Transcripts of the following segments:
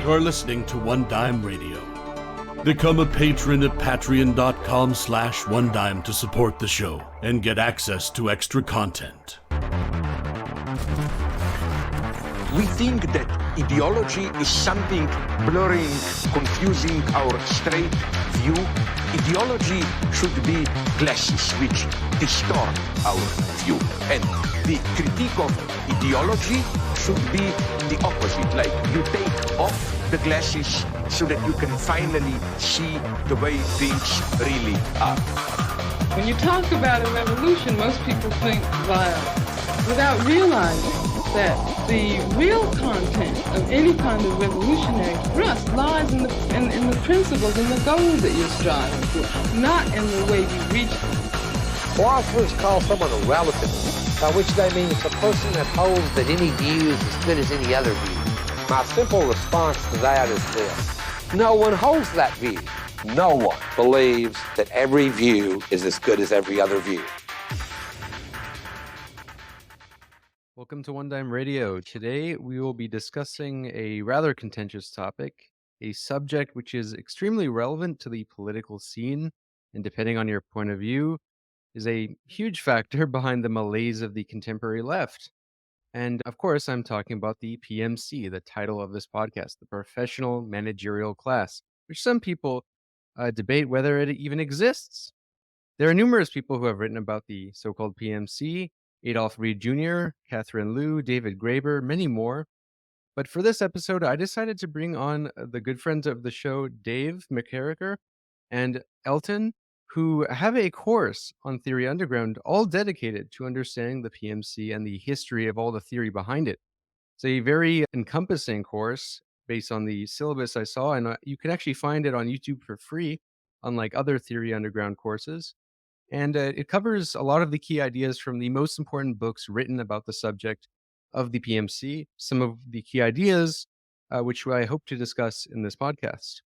You're listening to One Dime Radio. Become a patron at patreon.com/onedime to support the show and get access to extra content. We think that ideology is something blurring, confusing our straight view. Ideology should be glasses which distort our view. And the critique of ideology should be the opposite. Like you take off the glasses so that you can finally see the way things really are. When you talk about a revolution, most people think violence, without realizing that the real content of any kind of revolutionary thrust lies in the principles and the goals that you're striving for, not in the way you reach them. Philosophers call someone a relativist, by which they mean it's a person that holds that any view is as good as any other view. My simple response to that is this: no one holds that view. No one believes that every view is as good as every other view. Welcome to One Dime Radio. Today we will be discussing a rather contentious topic, a subject which is extremely relevant to the political scene, and depending on your point of view, is a huge factor behind the malaise of the contemporary left. And of course, I'm talking about the PMC, the title of this podcast, the Professional Managerial Class, which some people debate whether it even exists. There are numerous people who have written about the so-called PMC: Adolph Reed Jr., Catherine Liu, David Graeber, many more. But for this episode, I decided to bring on the good friends of the show, Dave McCarricker and Elton, who have a course on Theory Underground, all dedicated to understanding the PMC and the history of all the theory behind it. It's a very encompassing course based on the syllabus I saw, and you can actually find it on YouTube for free, unlike other Theory Underground courses. And it covers a lot of the key ideas from the most important books written about the subject of the PMC, some of the key ideas which I hope to discuss in this podcast.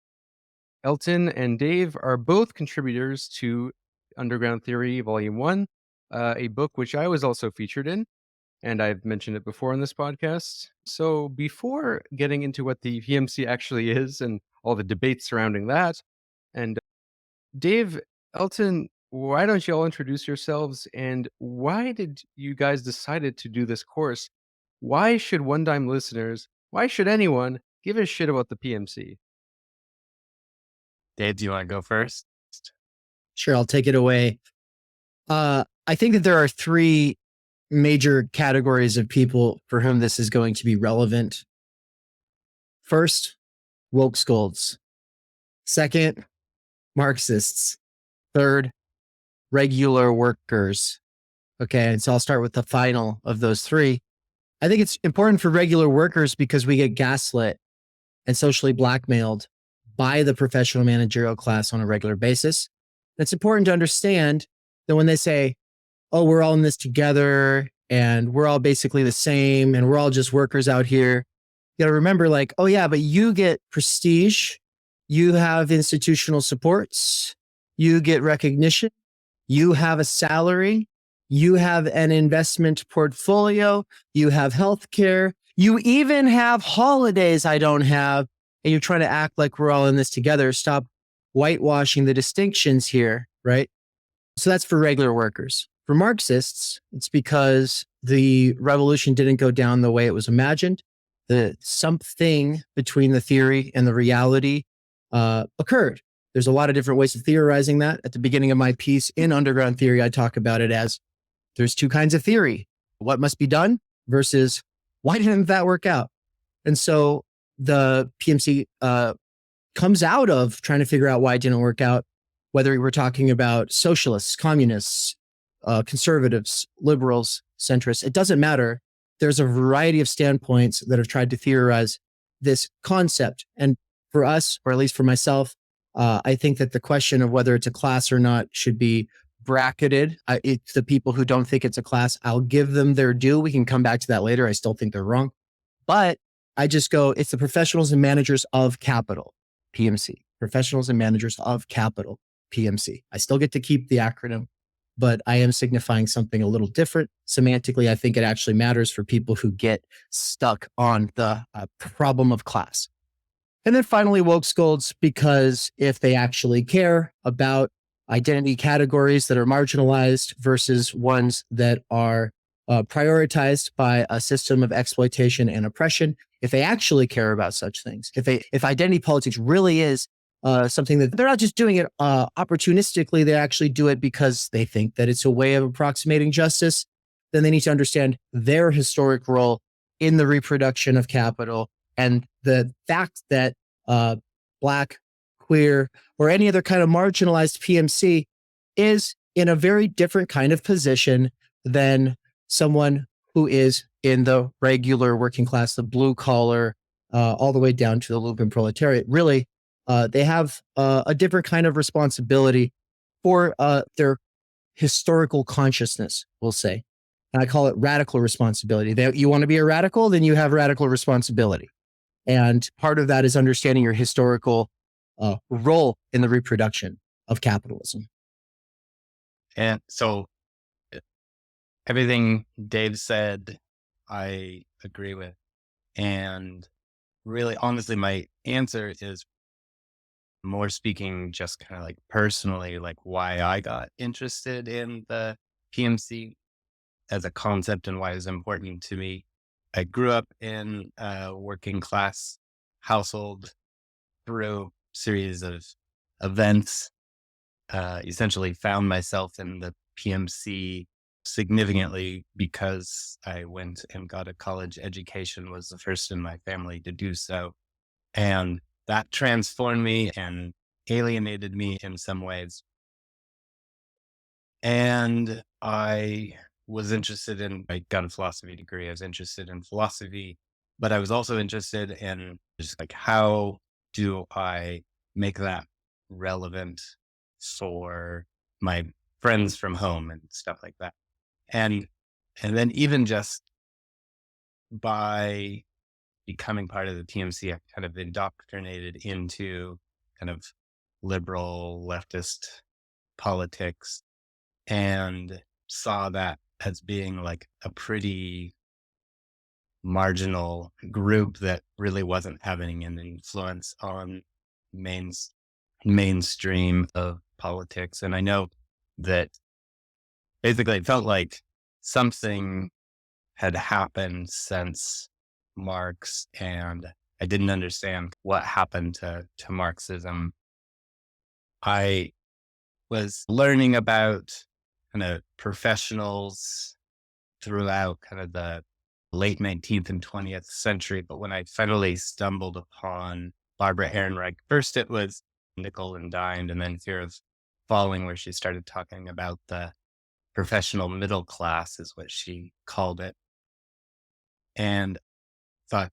Elton and Dave are both contributors to Underground Theory Volume 1, a book which I was also featured in, and I've mentioned it before in this podcast. So before getting into what the PMC actually is and all the debates surrounding that, and Dave, Elton, why don't you all introduce yourselves, and why did you guys decided to do this course? Why should One Dime listeners, why should anyone give a shit about the PMC? Dave, do you want to go first? Sure, I'll take it away. I think that there are three major categories of people for whom this is going to be relevant. First, woke scolds. Second, Marxists. Third, regular workers. Okay, and so I'll start with the final of those three. I think it's important for regular workers because we get gaslit and socially blackmailed by the professional managerial class on a regular basis. It's important to understand that when they say, oh, we're all in this together and we're all basically the same and we're all just workers out here, you got to remember, like, oh yeah, but you get prestige, you have institutional supports, you get recognition, you have a salary, you have an investment portfolio, you have healthcare, you even have holidays I don't have, and you're trying to act like we're all in this together. Stop whitewashing the distinctions here, right? So that's for regular workers. For Marxists, it's because the revolution didn't go down the way it was imagined. The something between the theory and the reality occurred. There's a lot of different ways of theorizing that. At the beginning of my piece in Underground Theory, I talk about it as there's two kinds of theory: what must be done versus why didn't that work out? And so the PMC comes out of trying to figure out why it didn't work out, whether we're talking about socialists, communists, conservatives, liberals, centrists. It doesn't matter. There's a variety of standpoints that have tried to theorize this concept. And for us, or at least for myself, I think that the question of whether it's a class or not should be bracketed. It's the people who don't think it's a class, I'll give them their due. We can come back to that later. I still think they're wrong. But I just go, it's the professionals and managers of capital, PMC. Professionals and managers of capital, PMC. I still get to keep the acronym, but I am signifying something a little different. Semantically, I think it actually matters for people who get stuck on the problem of class. And then finally, woke scolds, because if they actually care about identity categories that are marginalized versus ones that are prioritized by a system of exploitation and oppression, if they actually care about such things, if identity politics really is something that they're not just doing it opportunistically, they actually do it because they think that it's a way of approximating justice, then they need to understand their historic role in the reproduction of capital, and the fact that Black, queer, or any other kind of marginalized PMC is in a very different kind of position than someone who is in the regular working class, the blue collar, all the way down to the lumpen proletariat. Really, they have a different kind of responsibility for their historical consciousness, we'll say. And I call it radical responsibility. You want to be a radical, then you have radical responsibility. And part of that is understanding your historical role in the reproduction of capitalism. And so everything Dave said, I agree with. And really, honestly, my answer is more speaking just kind of like personally, like why I got interested in the PMC as a concept and why it was important to me. I grew up in a working class household through a series of events, essentially found myself in the PMC significantly because I went and got a college education, was the first in my family to do so. And that transformed me and alienated me in some ways. And I was interested I got a philosophy degree. I was interested in philosophy, but I was also interested in just like, how do I make that relevant for my friends from home and stuff like that? And then even just by becoming part of the PMC, I kind of indoctrinated into kind of liberal leftist politics and saw that as being like a pretty marginal group that really wasn't having an influence on mainstream of politics. And I know that basically it felt like something had happened since Marx, and I didn't understand what happened to Marxism. I was learning about kind of professionals throughout kind of the late 19th and 20th century. But when I finally stumbled upon Barbara Ehrenreich, first it was Nickel and Dined, and then Fear of Falling, where she started talking about the professional middle class, is what she called it. And thought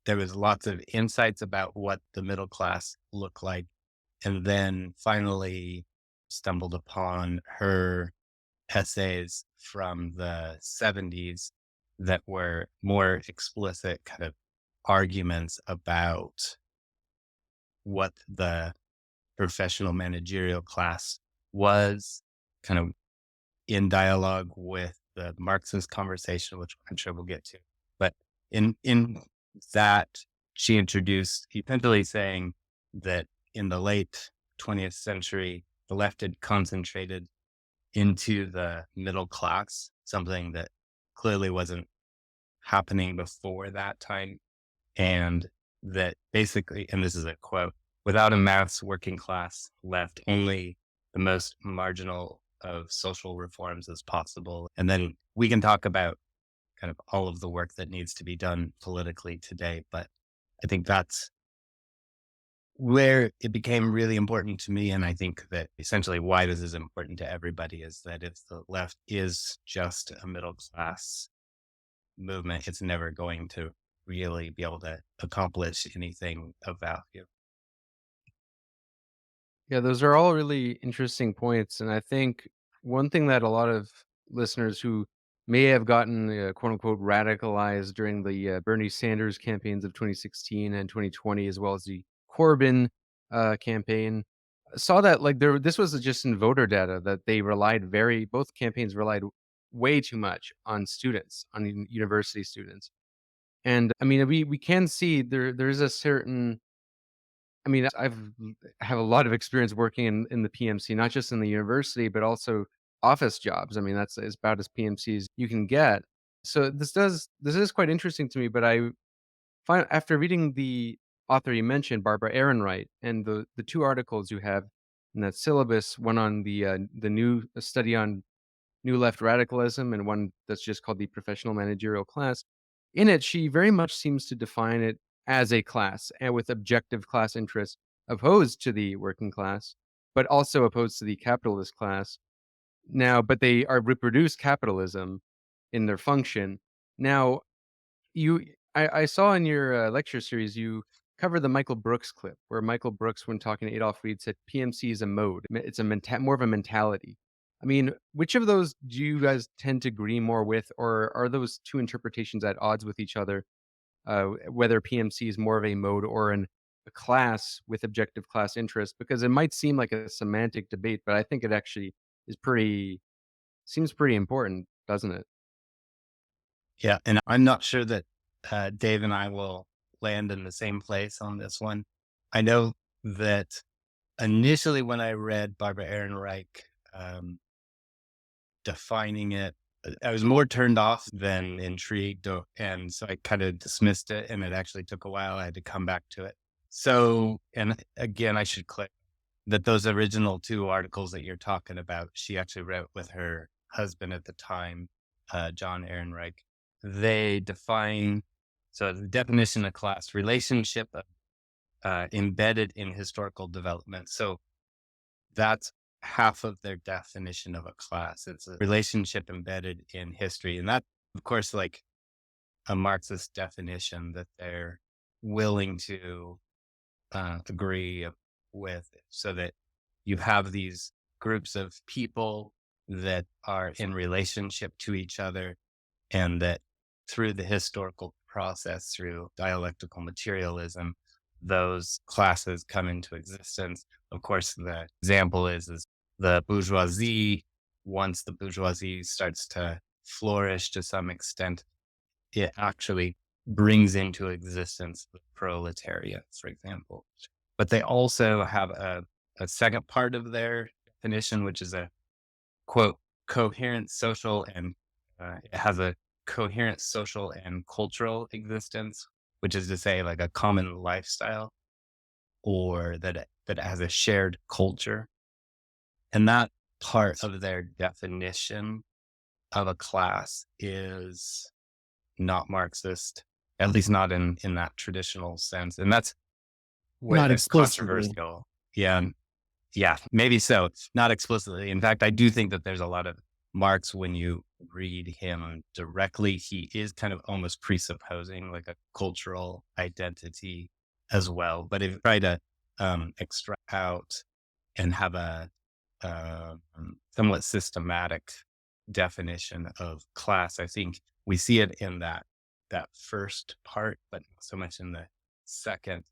there was lots of insights about what the middle class looked like. And then finally stumbled upon her essays from the 70s that were more explicit kind of arguments about what the professional managerial class was, kind of in dialogue with the Marxist conversation, which I'm sure we'll get to. But in that, she introduced essentially saying that in the late 20th century, the left had concentrated into the middle class, something that clearly wasn't happening before that time. And that basically, and this is a quote, without a mass working class left, only the most marginal of social reforms is possible. And then we can talk about kind of all of the work that needs to be done politically today. But I think that's where it became really important to me. And I think that essentially why this is important to everybody is that if the left is just a middle class movement, it's never going to really be able to accomplish anything of value. Yeah, those are all really interesting points. And I think one thing that a lot of listeners who may have gotten quote unquote radicalized during the Bernie Sanders campaigns of 2016 and 2020, as well as the Corbyn campaign, saw that like this was just in voter data that they both campaigns relied way too much on students, on university students. And I mean, we can see there's a certain I mean, have a lot of experience working in the PMC, not just in the university, but also office jobs. I mean, that's as about as PMC as you can get. So this is quite interesting to me, but I find after reading the author you mentioned, Barbara Ehrenreich, and the two articles you have in that syllabus, one on the new study on New Left Radicalism and one that's just called the Professional Managerial Class. In it, she very much seems to define it as a class and with objective class interests opposed to the working class, but also opposed to the capitalist class. Now, but they are reproduce capitalism in their function. Now, you, I saw in your lecture series you covered the Michael Brooks clip where Michael Brooks, when talking to Adolf Reed, said PMC is a mode. It's a more of a mentality. I mean, which of those do you guys tend to agree more with, or are those two interpretations at odds with each other? Whether PMC is more of a mode or a class with objective class interest, because it might seem like a semantic debate, but I think it actually is seems pretty important, doesn't it? Yeah, and I'm not sure that Dave and I will land in the same place on this one. I know that initially when I read Barbara Ehrenreich defining it, I was more turned off than intrigued, and so I kind of dismissed it, and it actually took a while. I had to come back to it. So, and again, I should click that those original two articles that you're talking about, she actually wrote with her husband at the time, John Ehrenreich. They define, so the definition of class, relationship embedded in historical development. So that's half of their definition of a class. It's a relationship embedded in history. And that, of course, like a Marxist definition that they're willing to agree with, so that you have these groups of people that are in relationship to each other, and that through the historical process, through dialectical materialism, those classes come into existence. Of course, the example is the bourgeoisie. Once the bourgeoisie starts to flourish to some extent, it actually brings into existence the proletariat, for example. But they also have a second part of their definition, which is a quote, coherent social and it has a coherent social and cultural existence, which is to say like a common lifestyle, or that it has a shared culture. And that part of their definition of a class is not Marxist, at least not in that traditional sense. And that's Not it's explicitly. controversial. Yeah. Yeah, maybe so. Not explicitly. In fact, I do think that there's a lot of Marx when you read him directly. He is kind of almost presupposing like a cultural identity as well. But if you try to extract out and have a somewhat systematic definition of class, I think we see it in that first part, but not so much in the second.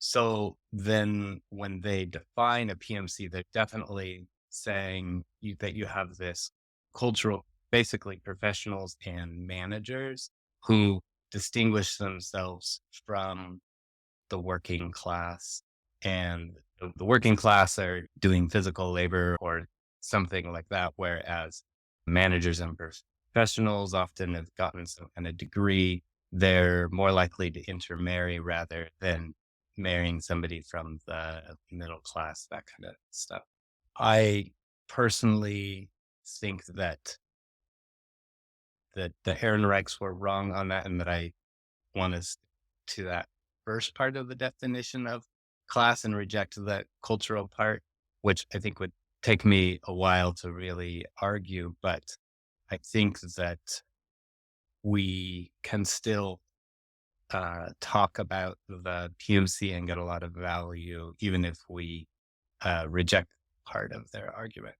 So then when they define a PMC, they're definitely saying that you have this cultural, basically professionals and managers who distinguish themselves from the working class. And the working class are doing physical labor or something like that, whereas managers and professionals often have gotten some kind of degree. They're more likely to intermarry rather than marrying somebody from the middle class, that kind of stuff. I personally think that the Ehrenreichs were wrong on that, and that I want us to that first part of the definition of class and reject the cultural part, which I think would take me a while to really argue. But I think that we can still talk about the PMC and get a lot of value, even if we reject part of their argument.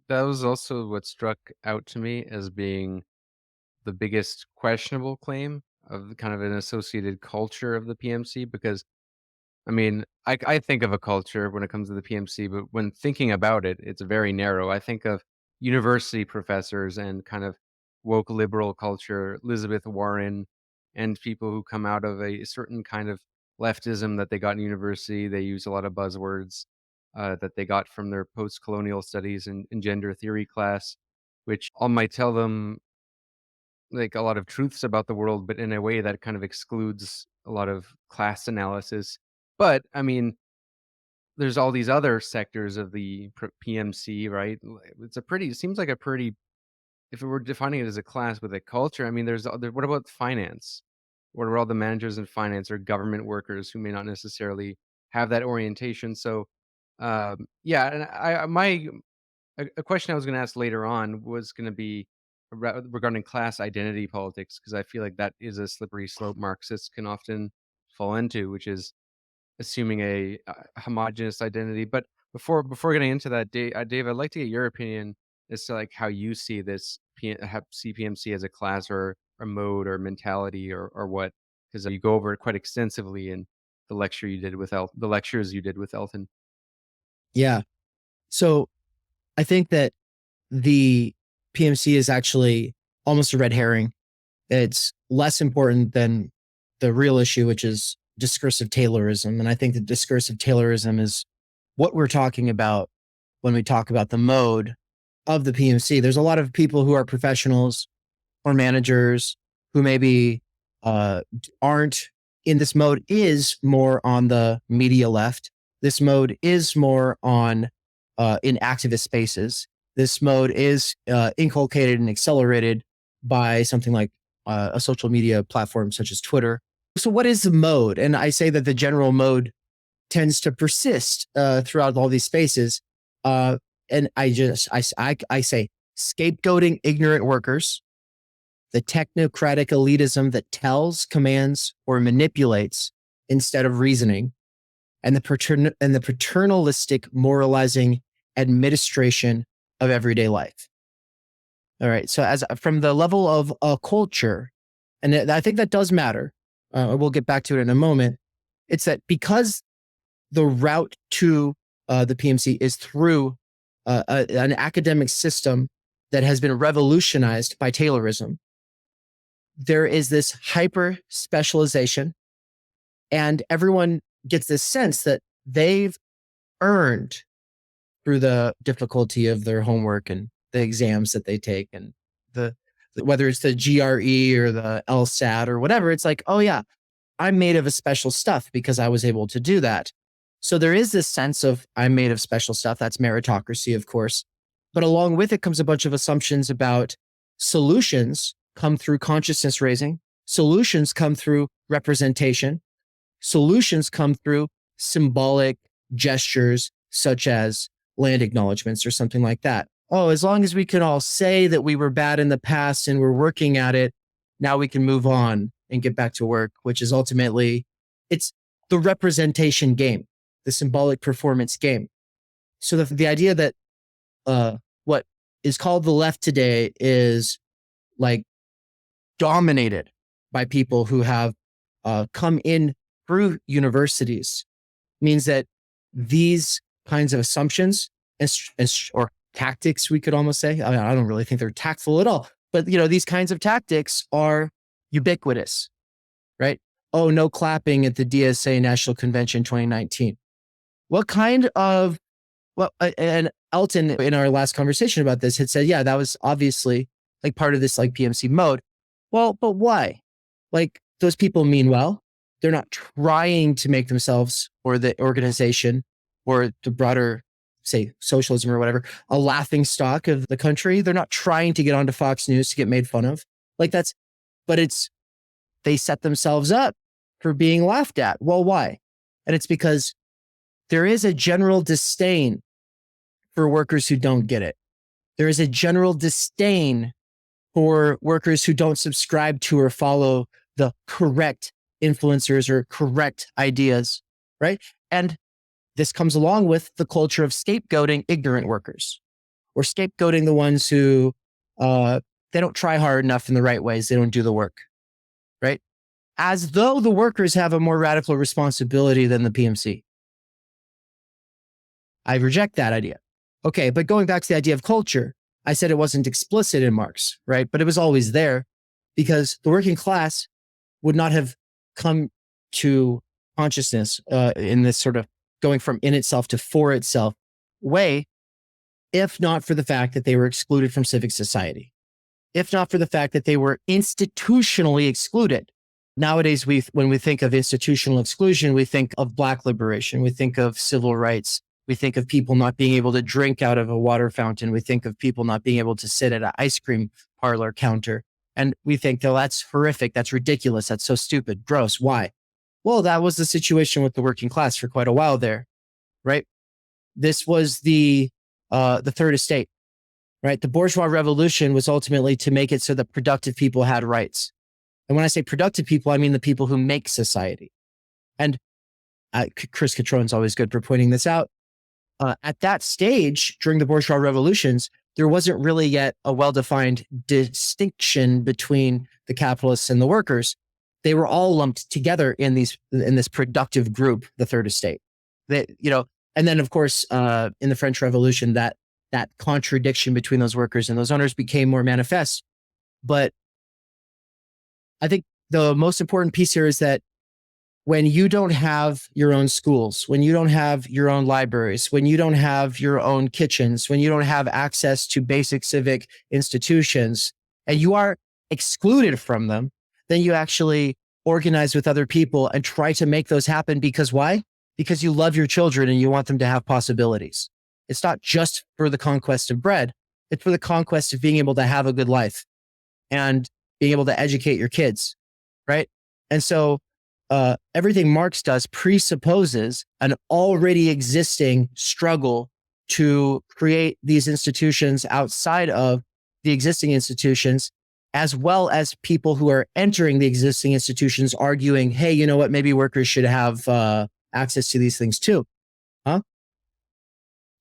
That was also what struck out to me as being the biggest questionable claim of the kind of an associated culture of the PMC, because I mean, I think of a culture when it comes to the PMC, but when thinking about it, it's very narrow. I think of university professors and kind of woke liberal culture, Elizabeth Warren, and people who come out of a certain kind of leftism that they got in university. They use a lot of buzzwords that they got from their post-colonial studies and gender theory class, which all might tell them like a lot of truths about the world, but in a way that kind of excludes a lot of class analysis. But I mean, there's all these other sectors of the PMC, right? It seems like a pretty, if we were defining it as a class with a culture, I mean, what about finance? What are all the managers in finance or government workers who may not necessarily have that orientation? So, yeah, and a question I was going to ask later on was going to be regarding class identity politics, because I feel like that is a slippery slope Marxists can often fall into, which is assuming a homogenous identity. But before getting into that, Dave, I'd like to get your opinion as to like how you see this CPMC as a class or a mode or mentality or what, because you go over it quite extensively in the lectures you did with Elton. Yeah. So I think that the PMC is actually almost a red herring. It's less important than the real issue, which is discursive taylorism. And I think that discursive taylorism is what we're talking about when we talk about the mode of the PMC. There's a lot of people who are professionals or managers who maybe aren't in this mode, is more on the media left. This mode is more on in activist spaces. This mode is inculcated and accelerated by something like a social media platform such as Twitter. So what is the mode? And I say that the general mode tends to persist throughout all these spaces. And I say scapegoating ignorant workers, the technocratic elitism that tells, commands, or manipulates instead of reasoning, and the paternalistic moralizing administration of everyday life. All right. So as from the level of culture, and I think that does matter. We'll get back to it in a moment. It's that because the route to the PMC is through an academic system that has been revolutionized by Taylorism, there is this hyper specialization, and everyone gets this sense that they've earned through the difficulty of their homework and the exams that they take, and whether it's the GRE or the LSAT or whatever, it's like, oh yeah, I'm made of a special stuff because I was able to do that. So there is this sense of I'm made of special stuff. That's meritocracy, of course. But along with it comes a bunch of assumptions about solutions come through consciousness raising. Solutions come through representation. Solutions come through symbolic gestures such as land acknowledgements or something like that. Oh, as long as we can all say that we were bad in the past and we're working at it, now we can move on and get back to work, which is ultimately, it's the representation game, the symbolic performance game. So the idea that what is called the left today is like dominated by people who have come in through universities means that these kinds of assumptions or tactics, we could almost say, I mean, I don't really think they're tactful at all, but these kinds of tactics are ubiquitous, right? Oh, no clapping at the DSA National Convention 2019. What kind of, and Elton in our last conversation about this had said, yeah, that was obviously like part of this like PMC mode. Well, but why? Like those people mean well. They're not trying to make themselves or the organization or the broader, say, socialism or whatever, a laughing stock of the country. They're not trying to get onto Fox News to get made fun of. They set themselves up for being laughed at. Well, why? And it's because there is a general disdain for workers who don't get it. There is a general disdain for workers who don't subscribe to or follow the correct influencers or correct ideas, right? And this comes along with the culture of scapegoating ignorant workers or scapegoating the ones who they don't try hard enough in the right ways. They don't do the work, right? As though the workers have a more radical responsibility than the PMC. I reject that idea. Okay, but going back to the idea of culture, I said it wasn't explicit in Marx, right? But it was always there because the working class would not have come to consciousness in this sort of going from in itself to for itself way, if not for the fact that they were excluded from civic society, if not for the fact that they were institutionally excluded. Nowadays, when we think of institutional exclusion, we think of Black liberation, we think of civil rights, we think of people not being able to drink out of a water fountain, we think of people not being able to sit at an ice cream parlor counter. And we think, oh, that's horrific, that's ridiculous, that's so stupid, gross, why? Well, that was the situation with the working class for quite a while there, right? This was the third estate, right? The bourgeois revolution was ultimately to make it so that productive people had rights. And when I say productive people, I mean the people who make society. And Chris Catrone's always good for pointing this out. At that stage, during the bourgeois revolutions, there wasn't really yet a well-defined distinction between the capitalists and the workers. They were all lumped together in this productive group, the third estate. And then of course, in the French Revolution, that contradiction between those workers and those owners became more manifest. But I think the most important piece here is that when you don't have your own schools, when you don't have your own libraries, when you don't have your own kitchens, when you don't have access to basic civic institutions, and you are excluded from them, then you actually organize with other people and try to make those happen. Because why? Because you love your children and you want them to have possibilities. It's not just for the conquest of bread. It's for the conquest of being able to have a good life and being able to educate your kids, right? And so everything Marx does presupposes an already existing struggle to create these institutions outside of the existing institutions, as well as people who are entering the existing institutions arguing, hey, you know what, maybe workers should have access to these things too. Huh?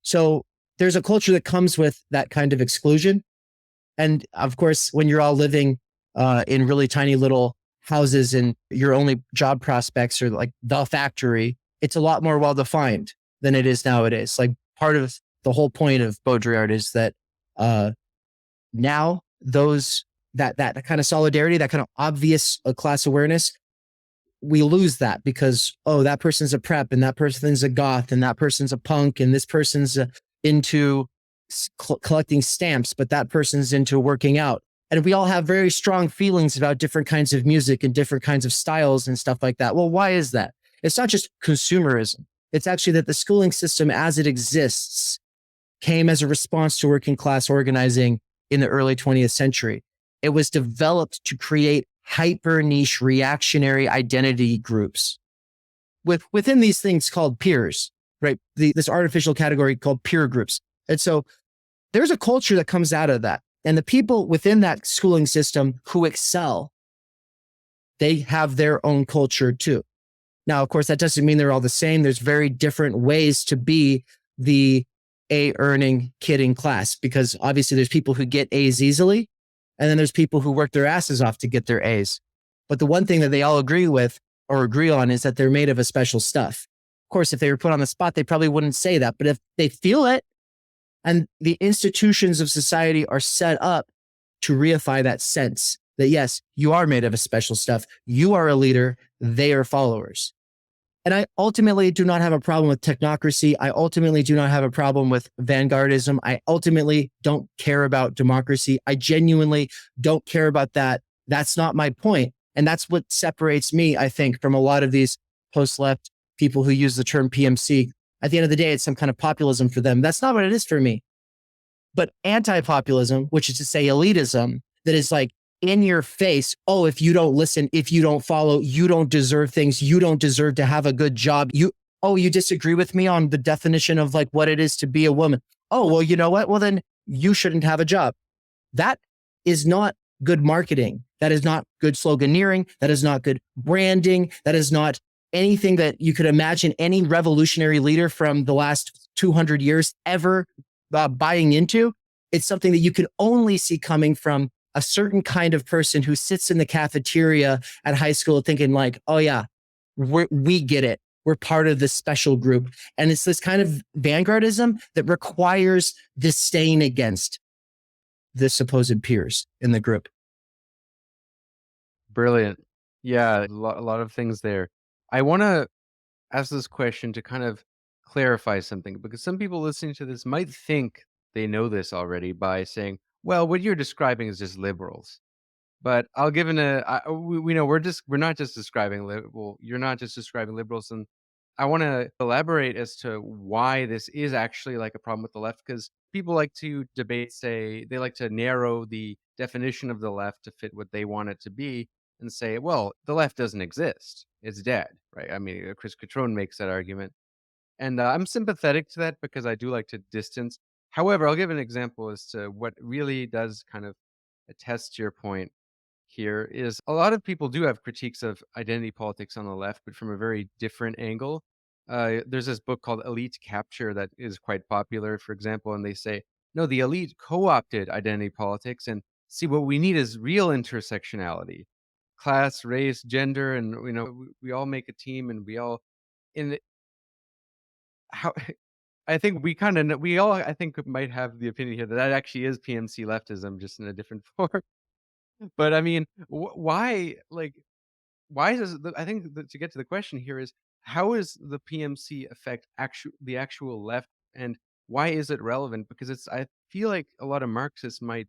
So there's a culture that comes with that kind of exclusion. And of course, when you're all living in really tiny little houses and your only job prospects are like the factory, it's a lot more well-defined than it is nowadays. Like part of the whole point of Baudrillard is that now that kind of solidarity, that kind of obvious class awareness, we lose that because, oh, that person's a prep and that person's a goth and that person's a punk and this person's into collecting stamps, but that person's into working out. And we all have very strong feelings about different kinds of music and different kinds of styles and stuff like that. Well, why is that? It's not just consumerism. It's actually that the schooling system as it exists came as a response to working class organizing in the early 20th century. It was developed to create hyper niche reactionary identity groups within these things called peers, right? This artificial category called peer groups. And so there's a culture that comes out of that. And the people within that schooling system who excel, they have their own culture too. Now, of course, that doesn't mean they're all the same. There's very different ways to be the A-earning kid in class, because obviously there's people who get A's easily, and then there's people who work their asses off to get their A's. But the one thing that they all agree on is that they're made of a special stuff. Of course, if they were put on the spot, they probably wouldn't say that. But if they feel it, and the institutions of society are set up to reify that sense that, yes, you are made of a special stuff. You are a leader. They are followers. And I ultimately do not have a problem with technocracy. I ultimately do not have a problem with vanguardism. I ultimately don't care about democracy. I genuinely don't care about that. That's not my point. And that's what separates me, I think, from a lot of these post-left people who use the term PMC. At the end of the day, it's some kind of populism for them. That's not what it is for me. But anti-populism, which is to say elitism, that is like in your face, oh, if you don't listen, if you don't follow, you don't deserve things, you don't deserve to have a good job. You disagree with me on the definition of like what it is to be a woman. Oh, well, you know what? Well, then you shouldn't have a job. That is not good marketing. That is not good sloganeering. That is not good branding. That is not anything that you could imagine any revolutionary leader from the last 200 years ever buying into. It's something that you can only see coming from a certain kind of person who sits in the cafeteria at high school thinking like, oh yeah, we get it. We're part of this special group. And it's this kind of vanguardism that requires disdain against the supposed peers in the group. Brilliant. Yeah, a lot of things there. I want to ask this question to kind of clarify something, because some people listening to this might think they know this already by saying, well, what you're describing is just liberals. But I'll give we know we're not just describing well, you're not just describing liberals, and I want to elaborate as to why this is actually like a problem with the left, because people like to debate, say they like to narrow the definition of the left to fit what they want it to be, and say, well, the left doesn't exist; it's dead, right? I mean, Chris Catrone makes that argument, and I'm sympathetic to that because I do like to distance. However, I'll give an example as to what really does kind of attest to your point here is a lot of people do have critiques of identity politics on the left, but from a very different angle. There's this book called Elite Capture that is quite popular, for example, and they say, no, the elite co opted identity politics, and see, what we need is real intersectionality, class, race, gender, and we all make a team, and we all in the, how. I think we all I think might have the opinion here that that actually is PMC leftism, just in a different form. But I mean, why, like, why does I think that to get to the question here is, how is the PMC affect the actual left, and why is it relevant? Because I feel like a lot of Marxists might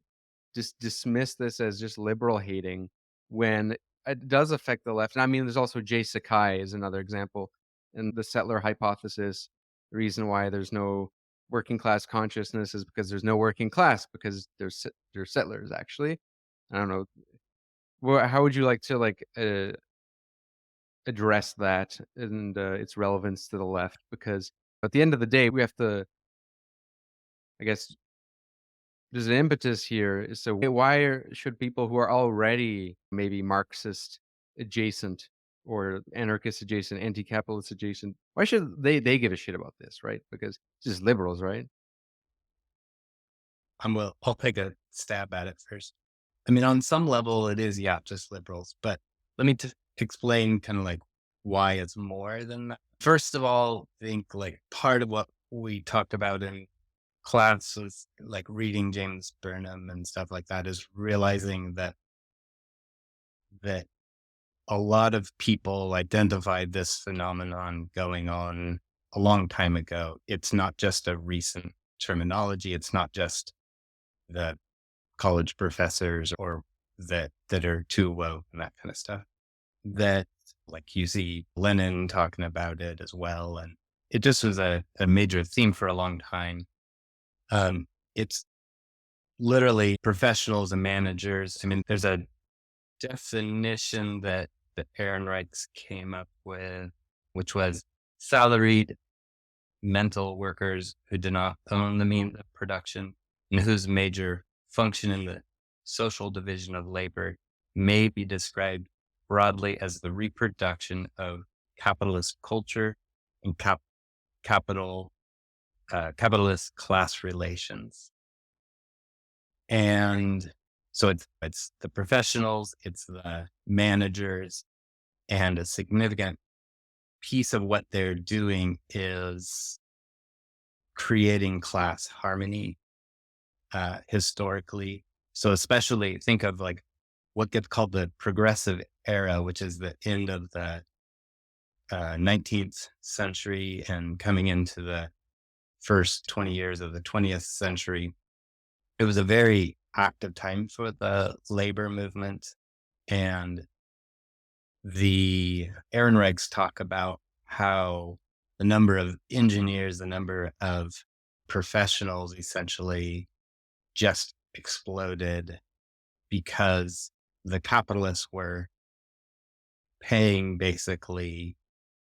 just dismiss this as just liberal hating when it does affect the left. And I mean, there's also Jay Sakai is another example, and the settler hypothesis. The reason why there's no working class consciousness is because there's no working class, because there's settlers actually. I don't know. Well, how would you like to address that and its relevance to the left? Because at the end of the day, we have to, I guess, there's an impetus here. So should people who are already maybe Marxist adjacent or anarchist adjacent, anti-capitalist adjacent, why should they give a shit about this, right? Because it's just liberals, right? I'll take a stab at it first. I mean, on some level, it is, yeah, just liberals. But let me explain kind of like why it's more than that. First of all, I think like part of what we talked about in class was like reading James Burnham and stuff like that, is realizing that a lot of people identified this phenomenon going on a long time ago. It's not just a recent terminology. It's not just the college professors or that are too woke and that kind of stuff. That like you see Lenin talking about it as well. And it just was a major theme for a long time. It's literally professionals and managers. I mean, there's a definition that the Ehrenreich came up with, which was salaried mental workers who do not own the means of production and whose major function in the social division of labor may be described broadly as the reproduction of capitalist culture and capitalist class relations. And so it's the professionals, it's the managers, and a significant piece of what they're doing is creating class harmony historically. So especially think of like what gets called the progressive era, which is the end of the 19th century and coming into the first 20 years of the 20th century. It was a very active time for the labor movement, and the Ehrenreichs talk about how the number of engineers, the number of professionals essentially just exploded because the capitalists were paying basically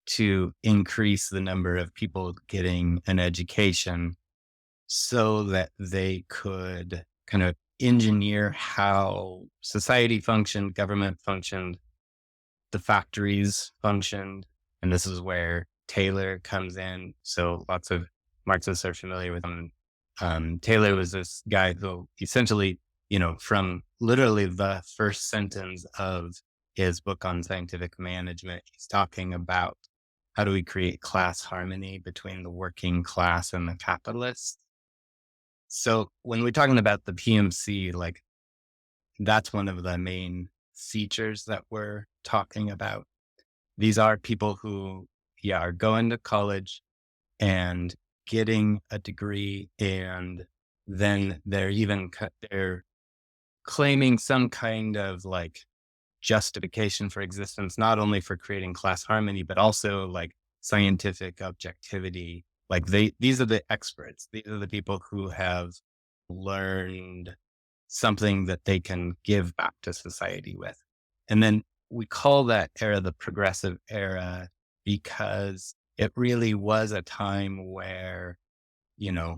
to increase the number of people getting an education so that they could kind of engineer how society functioned, government functioned, the factories functioned. And this is where Taylor comes in. So lots of Marxists are familiar with him. Taylor was this guy who essentially, from literally the first sentence of his book on scientific management, he's talking about how do we create class harmony between the working class and the capitalists. So when we're talking about the PMC, like that's one of the main features that we're talking about. These are people who are going to college and getting a degree, and then they're claiming some kind of like justification for existence, not only for creating class harmony, but also like scientific objectivity. Like these are the experts. These are the people who have learned something that they can give back to society with. And then we call that era the progressive era because it really was a time where,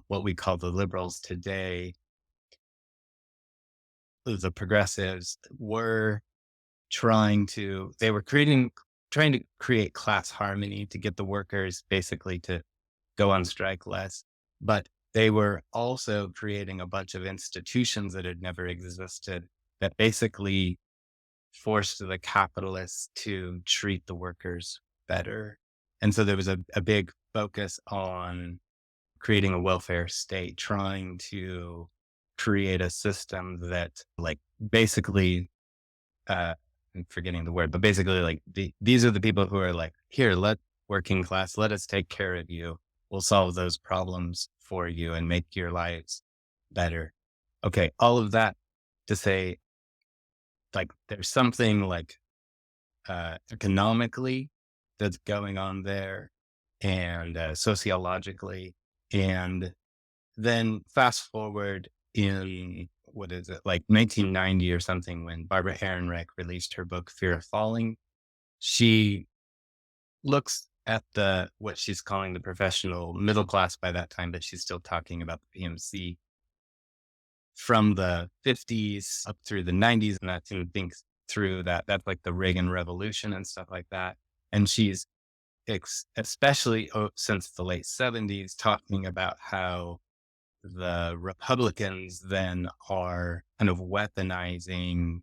what we call the liberals today, the progressives were trying to create class harmony to get the workers basically to go on strike less. But they were also creating a bunch of institutions that had never existed that basically forced the capitalists to treat the workers better. And so there was a big focus on creating a welfare state, trying to create a system that like basically, I'm forgetting the word, but basically like these are the people who are like, here, working class, let us take care of you. We'll solve those problems for you and make your lives better. Okay. All of that to say, like, there's something like, economically that's going on there and sociologically. And then fast forward in, what is it, like 1990 or something, when Barbara Ehrenreich released her book, Fear of Falling. She looks at what she's calling the professional middle class by that time, but she's still talking about the PMC from the 50s up through the 90s. And that's who thinks through that. That's like the Reagan Revolution and stuff like that. And she's especially since the late 70s talking about how the Republicans then are kind of weaponizing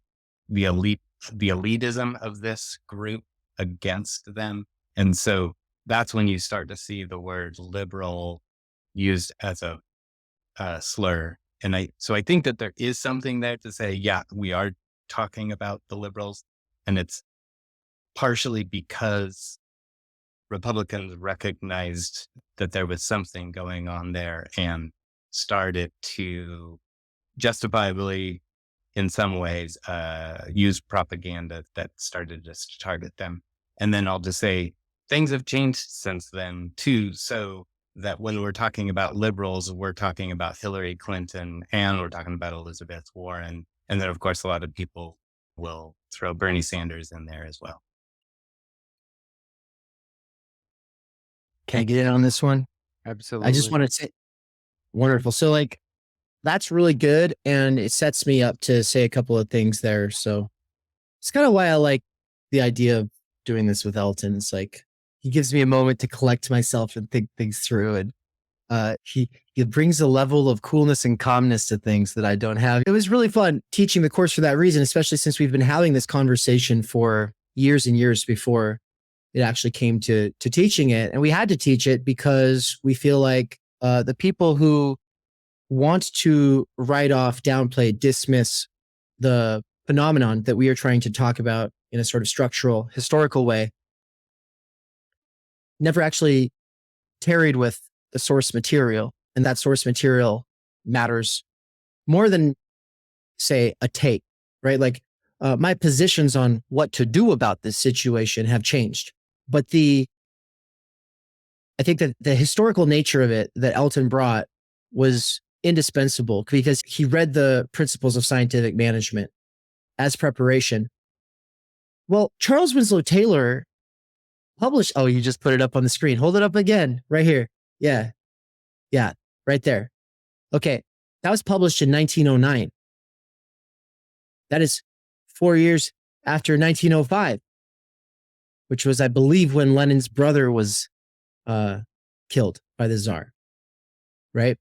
the elitism of this group against them. And so that's when you start to see the word liberal used as a slur. And so I think that there is something there to say, yeah, we are talking about the liberals, and it's partially because Republicans recognized that there was something going on there and started to justifiably, in some ways, use propaganda that started just to target them. And then I'll just say things have changed since then too. So that when we're talking about liberals, we're talking about Hillary Clinton and we're talking about Elizabeth Warren. And then of course, a lot of people will throw Bernie Sanders in there as well. Can I get in on this one? Absolutely. I just want to say, wonderful. So like, that's really good. And it sets me up to say a couple of things there. So it's kind of why I like the idea of doing this with Elton. It's like, he gives me a moment to collect myself and think things through. And he brings a level of coolness and calmness to things that I don't have. It was really fun teaching the course for that reason, especially since we've been having this conversation for years and years before it actually came to teaching it. And we had to teach it because we feel like the people who want to write off, downplay, dismiss the phenomenon that we are trying to talk about in a sort of structural, historical way, never actually tarried with the source material. And that source material matters more than, say, a take, right? Like my positions on what to do about this situation have changed. But I think that the historical nature of it that Elton brought was indispensable because he read the principles of scientific management as preparation. Well, Charles Winslow Taylor published, oh, you just put it up on the screen. Hold it up again, right here. Yeah, right there. Okay, that was published in 1909. That is 4 years after 1905, which was, I believe, when Lenin's brother was killed by the Tsar, right?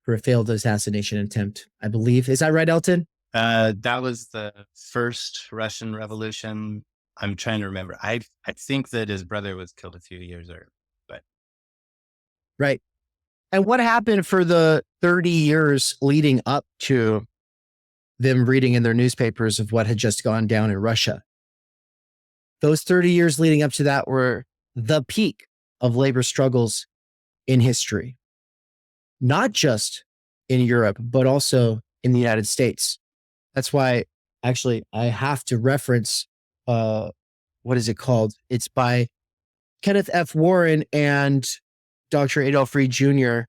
For a failed assassination attempt, I believe. Is that right, Elton? That was the first Russian Revolution. I'm trying to remember. I think that his brother was killed a few years earlier, but. Right. And what happened for the 30 years leading up to them reading in their newspapers of what had just gone down in Russia? Those 30 years leading up to that were the peak of labor struggles in history, not just in Europe, but also in the United States. That's why actually I have to reference, what is it called? It's by Kenneth F. Warren and Dr. Adolph Reed Jr.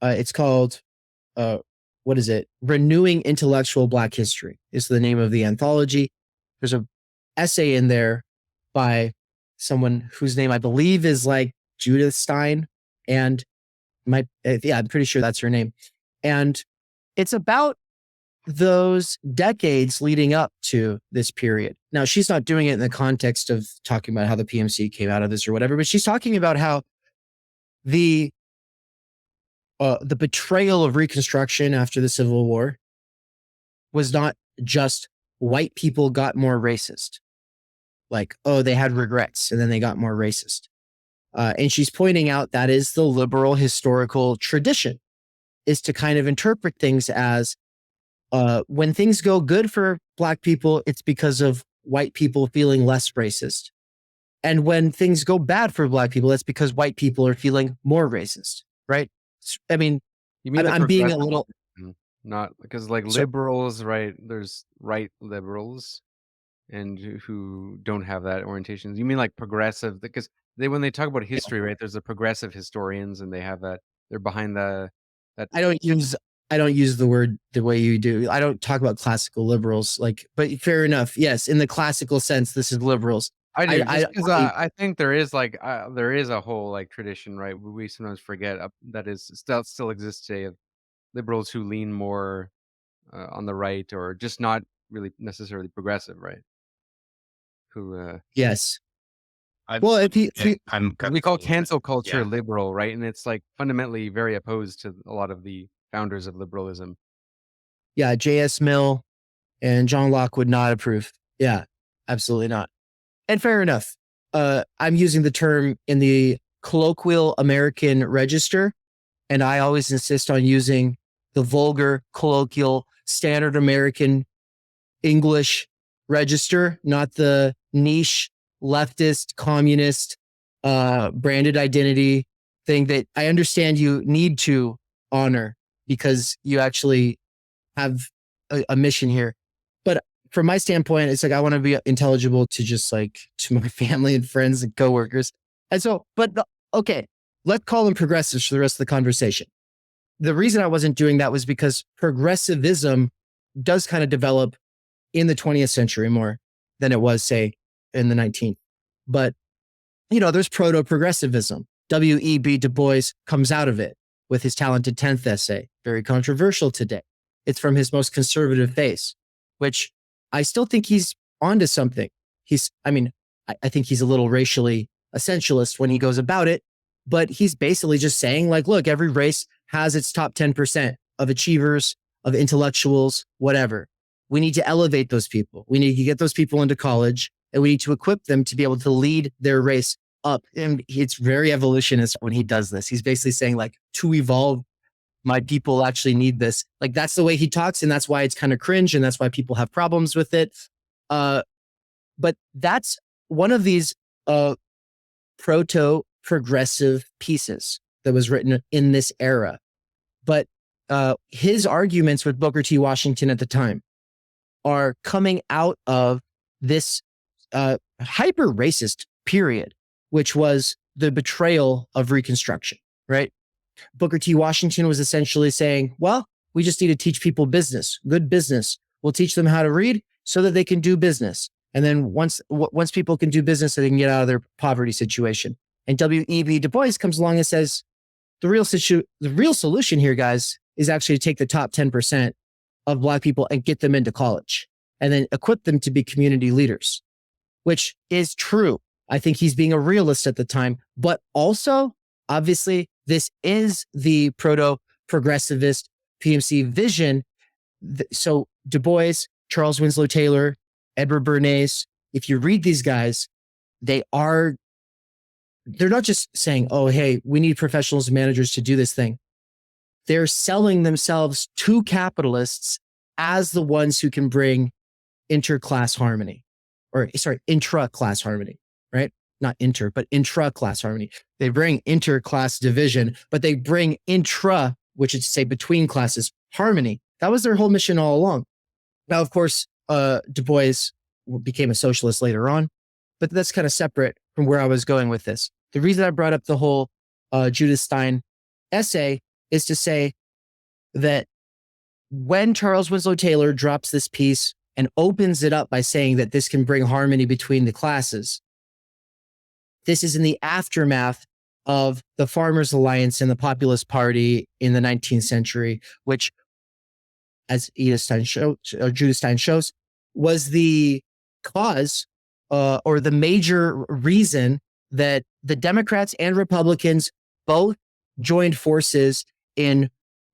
It's called, what is it? Renewing Intellectual Black History is the name of the anthology. There's a essay in there by someone whose name I believe is like Judith Stein, and I'm pretty sure that's her name. And it's about those decades leading up to this period. Now, she's not doing it in the context of talking about how the PMC came out of this or whatever, but she's talking about how the betrayal of Reconstruction after the Civil War was not just white people got more racist. Like, oh, they had regrets and then they got more racist. And she's pointing out that is the liberal historical tradition, is to kind of interpret things as when things go good for Black people, it's because of white people feeling less racist. And when things go bad for Black people, it's because white people are feeling more racist, right? I mean, You mean I'm being a little... Not because like liberals, right? There's right liberals and who don't have that orientation. You mean like progressive? Because when they talk about history, right? There's the progressive historians, and they have that. They're behind that. I don't use the word the way you do. I don't talk about classical liberals, but fair enough. Yes, in the classical sense, this is liberals. I do, because I think there is there is a whole like tradition, right? We sometimes forget that is still exists today, of liberals who lean more on the right, or just not really necessarily progressive, right? Who yes. I'm we call cancel culture Yeah. liberal, right? And it's like fundamentally very opposed to a lot of the founders of liberalism. Yeah, J.S. Mill and John Locke would not approve. Yeah, absolutely not. And fair enough. I'm using the term in the colloquial American register, and I always insist on using the vulgar, colloquial, standard American English register, not the niche leftist, communist, branded identity thing that I understand you need to honor because you actually have a mission here. But from my standpoint, it's like I want to be intelligible to just like to my family and friends and coworkers. And so, okay, let's call them progressives for the rest of the conversation. The reason I wasn't doing that was because progressivism does kind of develop in the 20th century more than it was, say, in the 19th. But, there's proto-progressivism. W.E.B. Du Bois comes out of it with his talented 10th essay, very controversial today. It's from his most conservative phase, which I still think he's onto something. I think he's a little racially essentialist when he goes about it, but he's basically just saying like, look, every race has its top 10% of achievers, of intellectuals, whatever. We need to elevate those people. We need to get those people into college, and we need to equip them to be able to lead their race up. And it's very evolutionist when he does this. He's basically saying like, to evolve, my people actually need this. Like that's the way he talks, and that's why it's kind of cringe, and that's why people have problems with it. But that's one of these proto-progressive pieces that was written in this era. But his arguments with Booker T. Washington at the time are coming out of this hyper-racist period, which was the betrayal of Reconstruction, right? Booker T. Washington was essentially saying, well, we just need to teach people business, good business. We'll teach them how to read so that they can do business. And then once people can do business, they can get out of their poverty situation. And W.E.B. Du Bois comes along and says, the real solution here, guys, is actually to take the top 10% of Black people and get them into college and then equip them to be community leaders, which is true. I think he's being a realist at the time, but also, obviously, this is the proto-progressivist PMC vision. So Du Bois, Charles Winslow Taylor, Edward Bernays, if you read these guys, they're not just saying, oh, hey, we need professionals and managers to do this thing. They're selling themselves to capitalists as the ones who can bring intra-class harmony, right? not inter, but intra-class harmony. They bring inter-class division, but they bring intra, which is to say between classes, harmony. That was their whole mission all along. Now, of course, Du Bois became a socialist later on, but that's kind of separate from where I was going with this. The reason I brought up the whole Judith Stein essay is to say that when Charles Winslow Taylor drops this piece and opens it up by saying that this can bring harmony between the classes, this is in the aftermath of the Farmers Alliance and the Populist Party in the 19th century, which, as Judith Stein shows, was the cause or the major reason that the Democrats and Republicans both joined forces in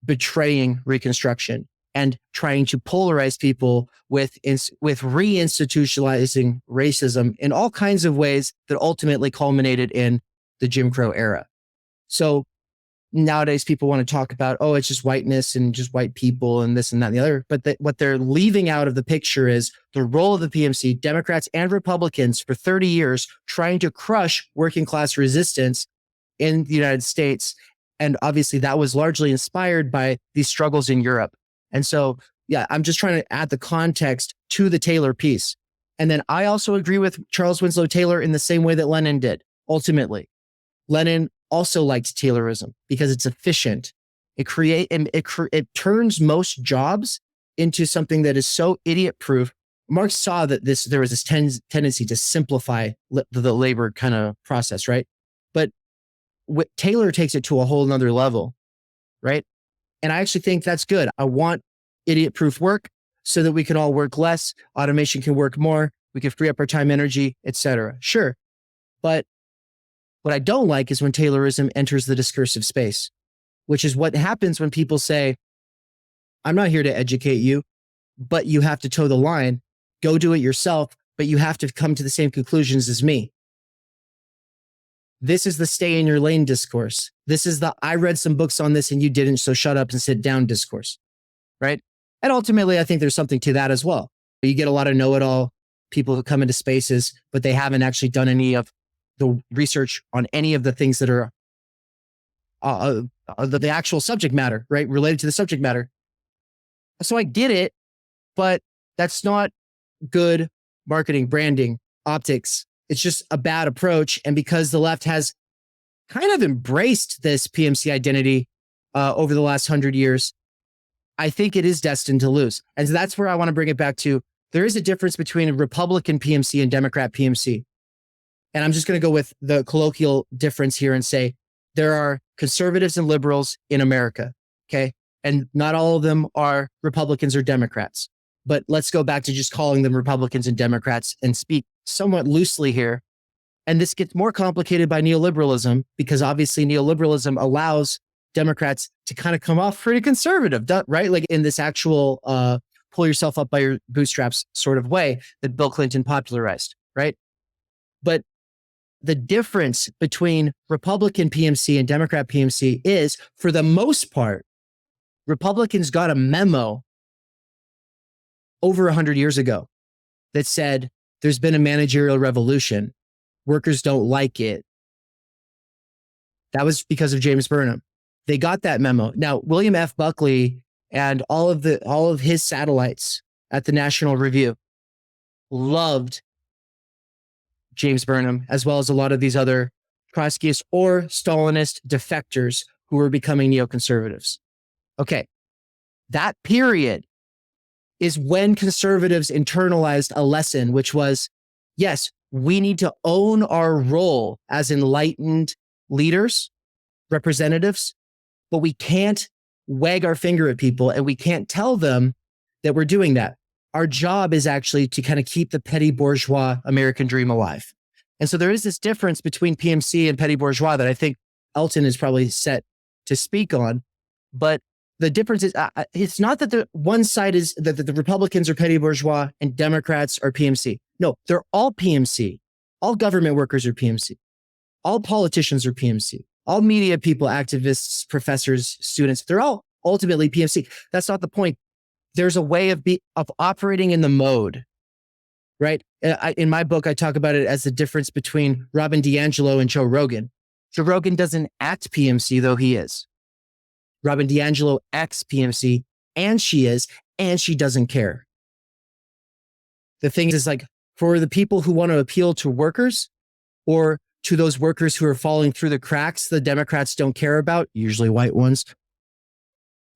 betraying Reconstruction and trying to polarize people with reinstitutionalizing racism in all kinds of ways that ultimately culminated in the Jim Crow era. So nowadays people want to talk about, oh, it's just whiteness and just white people and this and that and the other. But what they're leaving out of the picture is the role of the PMC, Democrats and Republicans for 30 years trying to crush working class resistance in the United States. And obviously that was largely inspired by these struggles in Europe. And so, yeah, I'm just trying to add the context to the Taylor piece. And then I also agree with Charles Winslow Taylor in the same way that Lenin did. Ultimately, Lenin also liked Taylorism because it's efficient. It turns most jobs into something that is so idiot-proof. Marx saw that there was this tendency to simplify the labor kind of process, right? But Taylor takes it to a whole nother level, right? And I actually think that's good. I want idiot-proof work so that we can all work less. Automation can work more. We can free up our time, energy, etc. Sure. But what I don't like is when Taylorism enters the discursive space, which is what happens when people say, I'm not here to educate you, but you have to toe the line. Go do it yourself, but you have to come to the same conclusions as me. This is the stay in your lane discourse. This is the I read some books on this and you didn't, so shut up and sit down discourse, right? And ultimately, I think there's something to that as well. You get a lot of know-it-all people who come into spaces, but they haven't actually done any of the research on any of the things that are the actual subject matter, right? Related to the subject matter. So I get it, but that's not good marketing, branding, optics. It's just a bad approach. And because the left has kind of embraced this PMC identity over the last 100 years, I think it is destined to lose. And so that's where I want to bring it back to. There is a difference between a Republican PMC and Democrat PMC. And I'm just going to go with the colloquial difference here and say there are conservatives and liberals in America, okay? And not all of them are Republicans or Democrats. But let's go back to just calling them Republicans and Democrats and speak somewhat loosely here. And this gets more complicated by neoliberalism because obviously neoliberalism allows Democrats to kind of come off pretty conservative, right? Like in this actual pull yourself up by your bootstraps sort of way that Bill Clinton popularized, right? But the difference between Republican PMC and Democrat PMC is, for the most part, Republicans got a memo over 100 years ago that said there's been a managerial revolution. Workers don't like it. That was because of James Burnham. They got that memo. Now, William F. Buckley and all of his satellites at the National Review loved James Burnham, as well as a lot of these other Trotskyist or Stalinist defectors who were becoming neoconservatives. Okay, that period is when conservatives internalized a lesson, which was, yes, we need to own our role as enlightened leaders, representatives, but we can't wag our finger at people and we can't tell them that we're doing that. Our job is actually to kind of keep the petty bourgeois American dream alive. And so there is this difference between PMC and petty bourgeois that I think Elton is probably set to speak on. But the difference is, it's not that the one side is that the Republicans are petty bourgeois and Democrats are PMC. No, they're all PMC. All government workers are PMC. All politicians are PMC. All media people, activists, professors, students, they're all ultimately PMC. That's not the point. There's a way of operating in the mode, right? In my book, I talk about it as the difference between Robin DiAngelo and Joe Rogan. Joe Rogan doesn't act PMC, though he is. Robin DiAngelo acts PMC, and she doesn't care. The thing is like, for the people who want to appeal to workers or to those workers who are falling through the cracks the Democrats don't care about, usually white ones,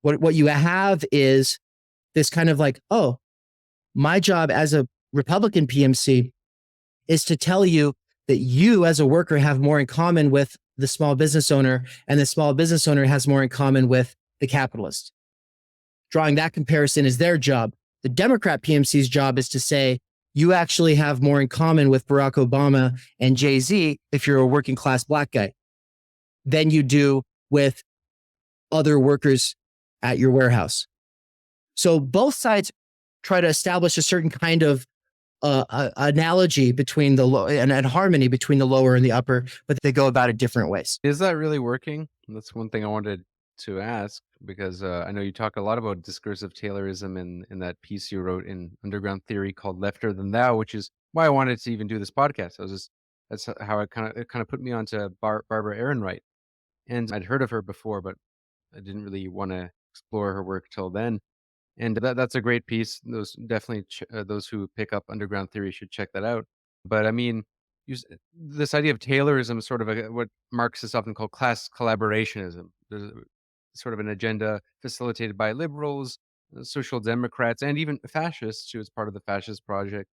what you have is this kind of like, oh, my job as a Republican PMC is to tell you that you as a worker have more in common with the small business owner, and the small business owner has more in common with the capitalist. Drawing that comparison is their job. The Democrat PMC's job is to say, you actually have more in common with Barack Obama and Jay-Z if you're a working class black guy than you do with other workers at your warehouse. So both sides try to establish a certain kind of analogy between the low and harmony between the lower and the upper, but they go about it different ways. Is that really working? That's one thing I wanted to ask, because I know you talk a lot about discursive taylorism in that piece you wrote in Underground Theory called Lefter Than Thou, which is why I wanted to even do this podcast. That's how it kind of put me onto Barbara Ehrenreich. And I'd heard of her before, but I didn't really want to explore her work till then. And that's a great piece. Those definitely those who pick up Underground Theory should check that out. But I mean, this idea of Taylorism is sort of what Marxists often call class collaborationism. There's sort of an agenda facilitated by liberals, social democrats, and even fascists, who is part of the fascist project,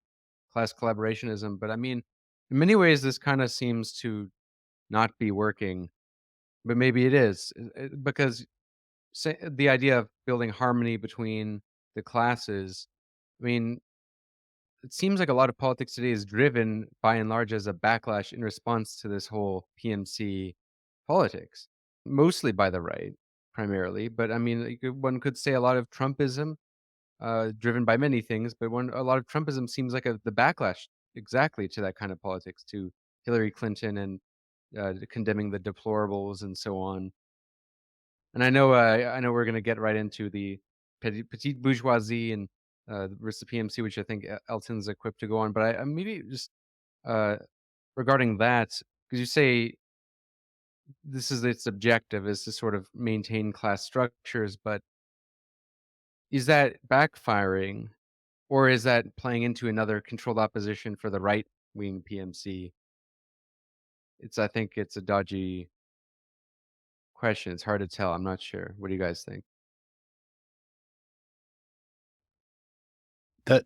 class collaborationism. But I mean, in many ways, this kind of seems to not be working, but maybe it is, because the idea of building harmony between the classes, I mean, it seems like a lot of politics today is driven by and large as a backlash in response to this whole PMC politics, mostly by the right, primarily. But I mean, one could say a lot of Trumpism, driven by many things, but a lot of Trumpism seems like the backlash exactly to that kind of politics, to Hillary Clinton and condemning the deplorables and so on. And I know we're going to get right into the petite bourgeoisie and versus the PMC, which I think Elton's equipped to go on. But I maybe just regarding that, because you say this is its objective is to sort of maintain class structures, but is that backfiring, or is that playing into another controlled opposition for the right wing PMC? I think it's a dodgy question. It's hard to tell. I'm not sure. What do you guys think?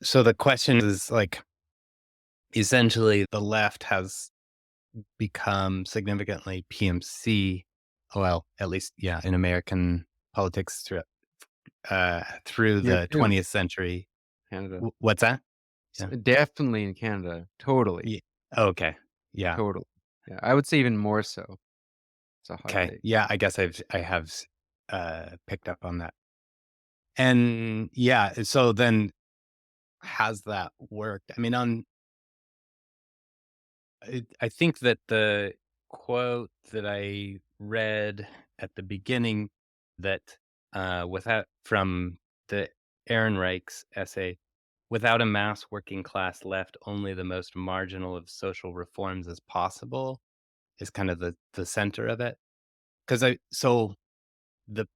So the question is like, essentially the left has become significantly PMC, well, at least, yeah, in American politics through Here the too, 20th century. Canada. What's that? Yeah. Definitely in Canada. Totally. Yeah. Okay. Yeah. Totally. Yeah. I would say even more so. It's a hot Okay. take. Yeah. I guess I have picked up on that. And yeah. So then, has that worked? I mean, I think that the quote that I read at the beginning, that from the Ehrenreich's essay, without a mass working class left, only the most marginal of social reforms is possible, is kind of the center of it. So the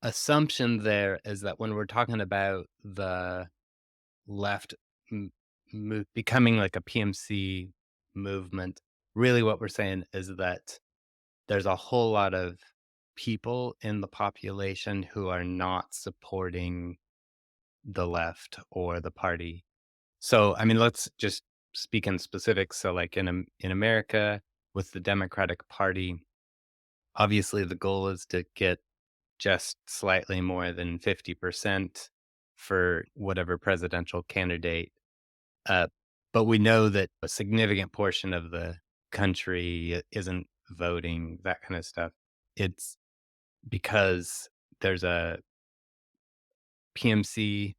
assumption there is that when we're talking about the left becoming like a PMC movement, really what we're saying is that there's a whole lot of people in the population who are not supporting the left or the party. So, I mean, let's just speak in specifics. So, like in America, with the Democratic Party, obviously the goal is to get just slightly more than 50% for whatever presidential candidate. But we know that a significant portion of the country isn't voting, that kind of stuff. It's because there's a PMC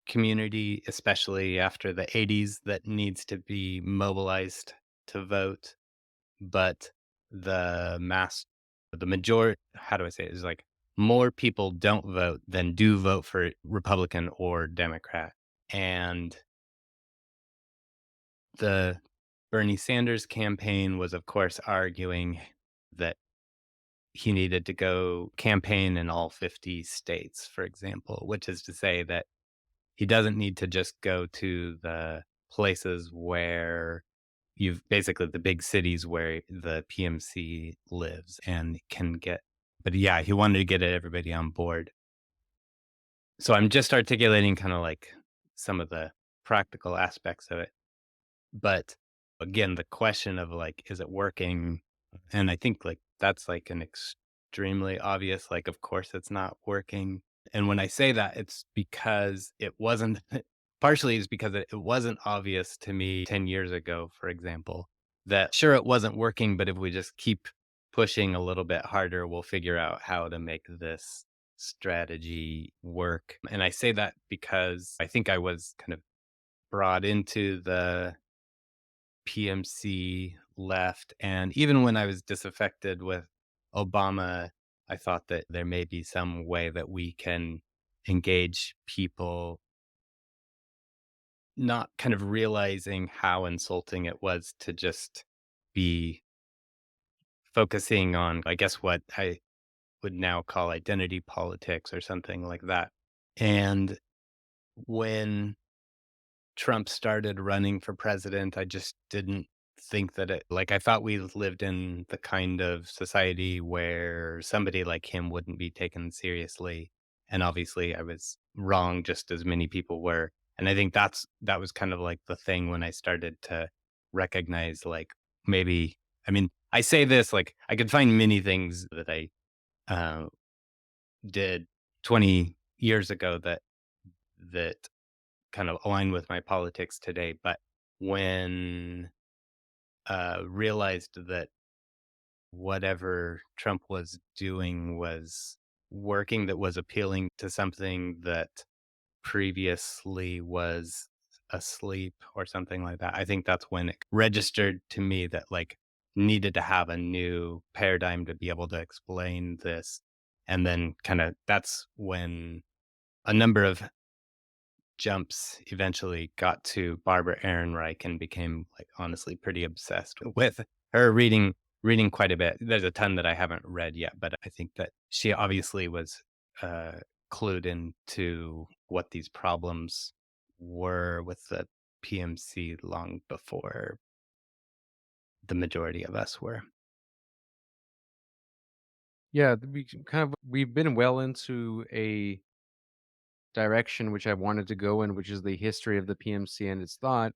community, especially after the 80s, that needs to be mobilized to vote. But the majority, how do I say it, is like more people don't vote than do vote for Republican or Democrat. And the Bernie Sanders campaign was, of course, arguing that he needed to go campaign in all 50 states, for example, which is to say that he doesn't need to just go to the places where you've basically the big cities where the PMC lives and can get, but yeah, he wanted to get everybody on board. So I'm just articulating kind of like some of the practical aspects of it. But again, the question of like, is it working? And I think like that's like an extremely obvious, like, of course it's not working. And when I say that, it's because it wasn't, partially is because it wasn't obvious to me 10 years ago, for example, that sure, it wasn't working, but if we just keep pushing a little bit harder, we'll figure out how to make this strategy work. And I say that because I think I was kind of brought into the PMC left. And even when I was disaffected with Obama, I thought that there may be some way that we can engage people, not kind of realizing how insulting it was to just be focusing on, I guess, what I would now call identity politics or something like that. And when Trump started running for president, I just didn't think that it, like, I thought we lived in the kind of society where somebody like him wouldn't be taken seriously. And obviously I was wrong, just as many people were. And I think that was kind of like the thing when I started to recognize, like, maybe, I mean, I say this, like, I could find many things that I uh, did 20 years ago that kind of align with my politics today. But when realized that whatever Trump was doing was working, that was appealing to something that previously was asleep or something like that, I think that's when it registered to me that like needed to have a new paradigm to be able to explain this. And then kind of that's when a number of jumps eventually got to Barbara Ehrenreich and became like honestly pretty obsessed with her, reading quite a bit. There's a ton that I haven't read yet, but I think that she obviously was clued into what these problems were with the PMC long before the majority of us were. Yeah, we've been well into a direction which I wanted to go in, which is the history of the PMC and its thought.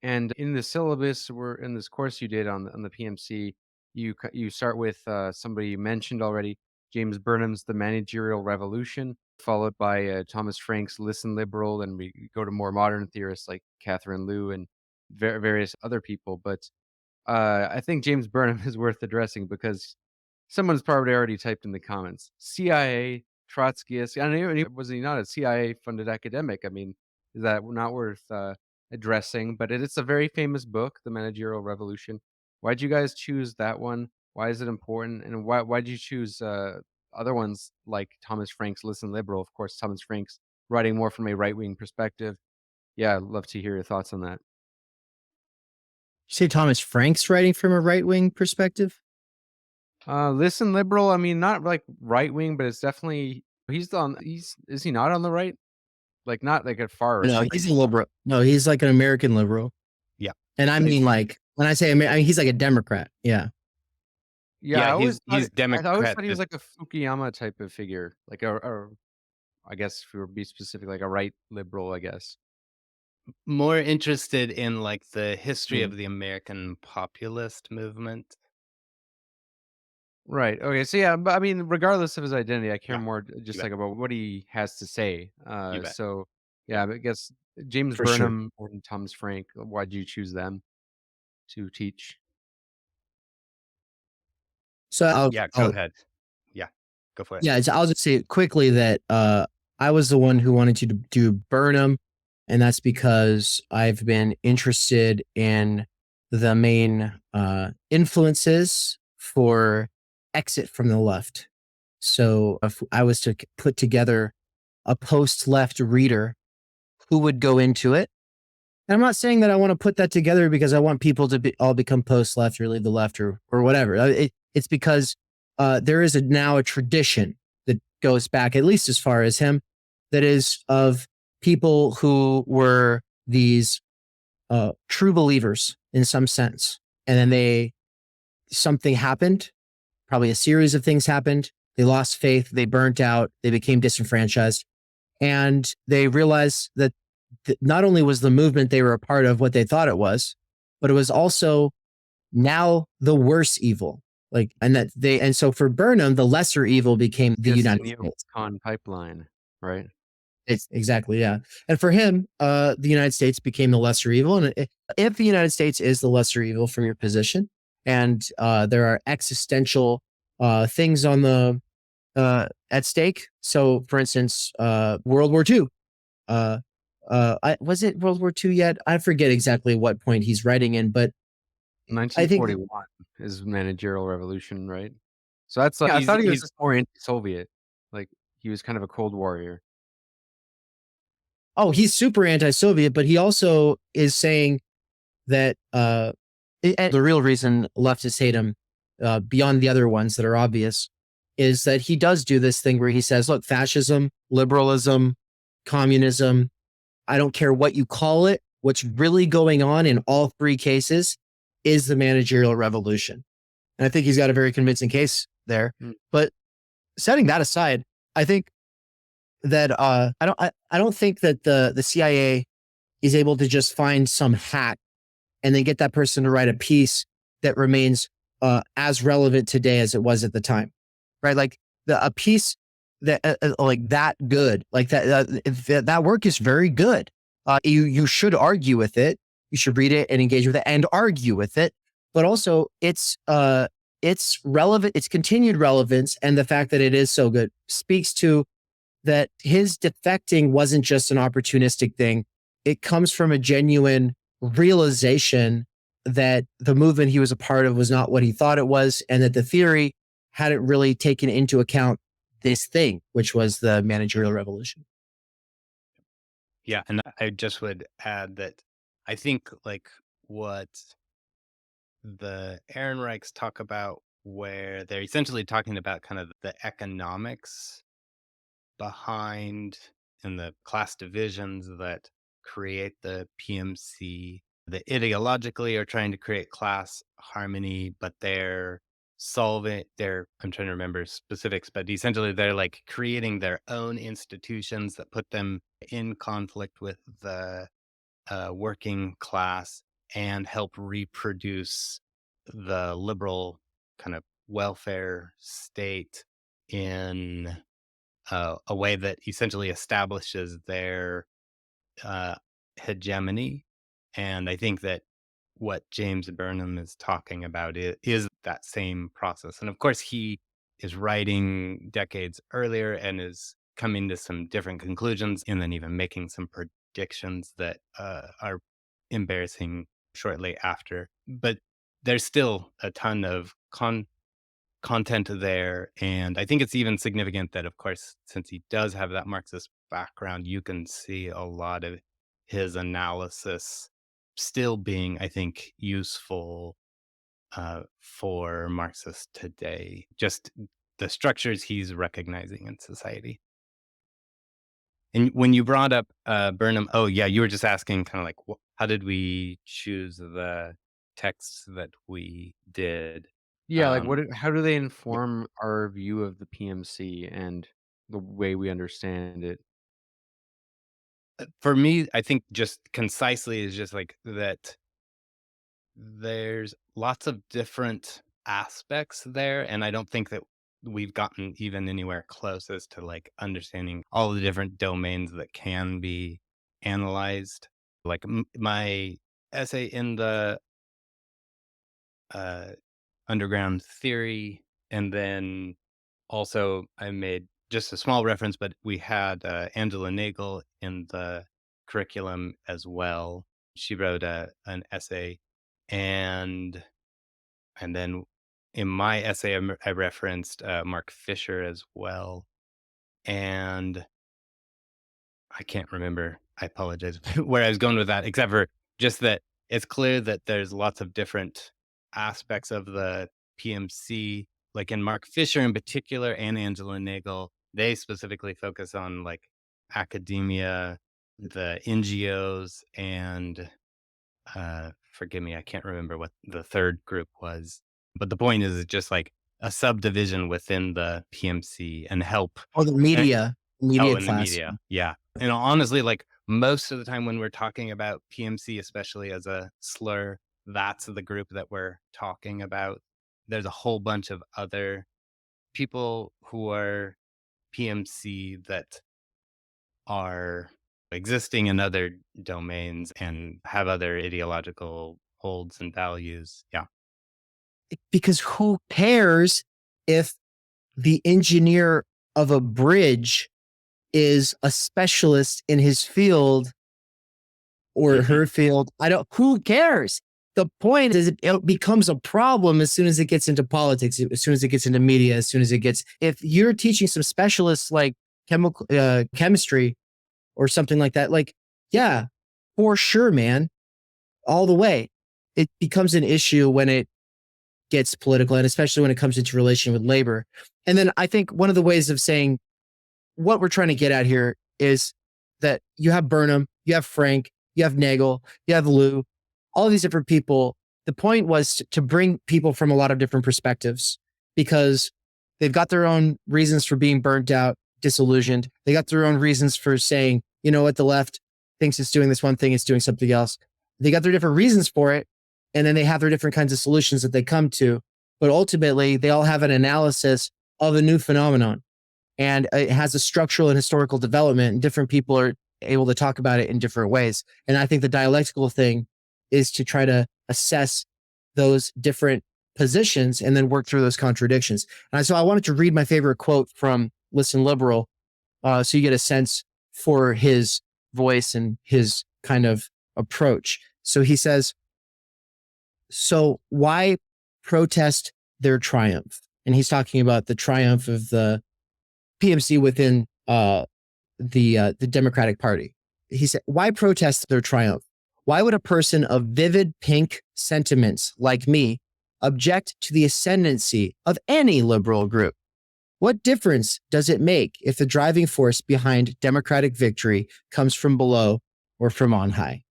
And in the syllabus, we're in this course you did on the PMC, you start with somebody you mentioned already, James Burnham's The Managerial Revolution, followed by Thomas Frank's Listen Liberal, and we go to more modern theorists like Catherine Liu and various other people. But I think James Burnham is worth addressing because someone's probably already typed in the comments. CIA, Trotskyist. I don't know, was he not a CIA-funded academic? I mean, is that not worth addressing? But it's a very famous book, The Managerial Revolution. Why'd you guys choose that one? Why is it important? And why'd you choose other ones like Thomas Frank's Listen Liberal? Of course, Thomas Frank's writing more from a right-wing perspective. Yeah, I'd love to hear your thoughts on that. You say Thomas Frank's writing from a right wing perspective? Listen Liberal, I mean, not like right wing, but it's definitely is he not on the right? Like not like a far or No, something. he's a liberal. No, he's like an American liberal. Yeah. And I mean, like, when I say I mean, he's like a Democrat. Yeah. Yeah, he's I Democrat. always thought he was like a Fukuyama type of figure, like a I guess if we were be specific, like a right liberal, I guess. More interested in like the history Mm. of the American populist movement. Right. Okay. So yeah, but I mean, regardless of his identity, I care Yeah, more just like about what he has to say. you bet. So yeah, I guess James For sure. Burnham and Thomas Frank. Why'd you choose them to teach? So Yeah, go ahead. Yeah, go for it. yeah, I'll just say quickly that I was the one who wanted to do Burnham, and that's because I've been interested in the main influences for exit from the left. So if I was to put together a post-left reader, who would go into it? And I'm not saying that I want to put that together because I want people to all become post-left or leave the left or whatever. It's because there is now a tradition that goes back at least as far as him, that is of people who were these true believers in some sense, and then something happened, probably a series of things happened. They lost faith, they burnt out, they became disenfranchised, and they realized that not only was the movement they were a part of what they thought it was, but it was also now the worse evil. And so for Burnham, the lesser evil became the United States. Neocon pipeline, right? It's exactly, yeah. And for him, the United States became the lesser evil. And if the United States is the lesser evil from your position, and there are existential things on the at stake. So, for instance, World War II. Was it World War II yet? I forget exactly what point he's writing in, but 1941 is managerial revolution, right? So that's like, I thought he was just more anti-Soviet. Like he was kind of a Cold Warrior. Oh, he's super anti-Soviet, but he also is saying that the real reason leftists hate him, beyond the other ones that are obvious, is that he does do this thing where he says, look, fascism, liberalism, communism, I don't care what you call it, what's really going on in all three cases is the managerial revolution. And I think he's got a very convincing case there. But setting that aside, I think that I don't think that the CIA is able to just find some hack and then get that person to write a piece that remains as relevant today as it was at the time, right? Like a piece that like that good, like that work is very good. You should argue with it. You should read it and engage with it and argue with it. But also, it's relevant. Its continued relevance and the fact that it is so good speaks to that his defecting wasn't just an opportunistic thing. It comes from a genuine realization that the movement he was a part of was not what he thought it was, and that the theory hadn't really taken into account this thing, which was the managerial revolution. Yeah, and I just would add that I think like what the Ehrenreichs talk about, where they're essentially talking about kind of the economics behind and the class divisions that create the PMC, that ideologically are trying to create class harmony, but I'm trying to remember specifics, but essentially they're like creating their own institutions that put them in conflict with the working class and help reproduce the liberal kind of welfare state in a way that essentially establishes their hegemony. And I think that what James Burnham is talking about is that same process. And of course, he is writing decades earlier and is coming to some different conclusions and then even making some predictions that are embarrassing shortly after. But there's still a ton of content there. And I think it's even significant that, of course, since he does have that Marxist background, you can see a lot of his analysis still being, I think, useful for Marxists today. Just the structures he's recognizing in society. And when you brought up Burnham, oh yeah, you were just asking kind of like, how did we choose the texts that we did? Yeah, like how do they inform our view of the PMC and the way we understand it? For me, I think just concisely is just like that there's lots of different aspects there, and I don't think that we've gotten even anywhere close as to like understanding all the different domains that can be analyzed. Like my essay in the underground theory, and then also I made just a small reference, but we had Angela Nagel in the curriculum as well. She wrote an essay, and then in my essay I referenced Mark Fisher as well, and I can't remember I apologize where I was going with that, except for just that it's clear that there's lots of different aspects of the PMC, like in Mark Fisher in particular and Angela Nagel. They specifically focus on like academia, the NGOs, and forgive me, I can't remember what the third group was. But the point is, it's just like a subdivision within the PMC and help. Or the media Oh, in the class. media. Yeah. And honestly, like most of the time when we're talking about PMC, especially as a slur, that's the group that we're talking about. There's a whole bunch of other people who are PMC that are existing in other domains and have other ideological holds and values. Yeah. Because who cares if the engineer of a bridge is a specialist in his field or her field? Who cares? The point is it becomes a problem as soon as it gets into politics, as soon as it gets into media, as soon as it gets, if you're teaching some specialists like chemistry or something like that, like, yeah, for sure, man, all the way. It becomes an issue when it gets political, and especially when it comes into relation with labor. And then I think one of the ways of saying what we're trying to get at here is that you have Burnham, you have Frank, you have Nagel, you have Lou, all these different people. The point was to bring people from a lot of different perspectives because they've got their own reasons for being burnt out, disillusioned. They got their own reasons for saying, you know what, the left thinks it's doing this one thing, it's doing something else. They got their different reasons for it. And then they have their different kinds of solutions that they come to. But ultimately, they all have an analysis of a new phenomenon. And it has a structural and historical development, and different people are able to talk about it in different ways. And I think the dialectical thing is to try to assess those different positions and then work through those contradictions. And so I wanted to read my favorite quote from Listen Liberal, so you get a sense for his voice and his kind of approach. So he says, so why protest their triumph? And he's talking about the triumph of the PMC within the Democratic Party. He said, why protest their triumph? Why would a person of vivid pink sentiments like me object to the ascendancy of any liberal group? What difference does it make if the driving force behind democratic victory comes from below or from on high?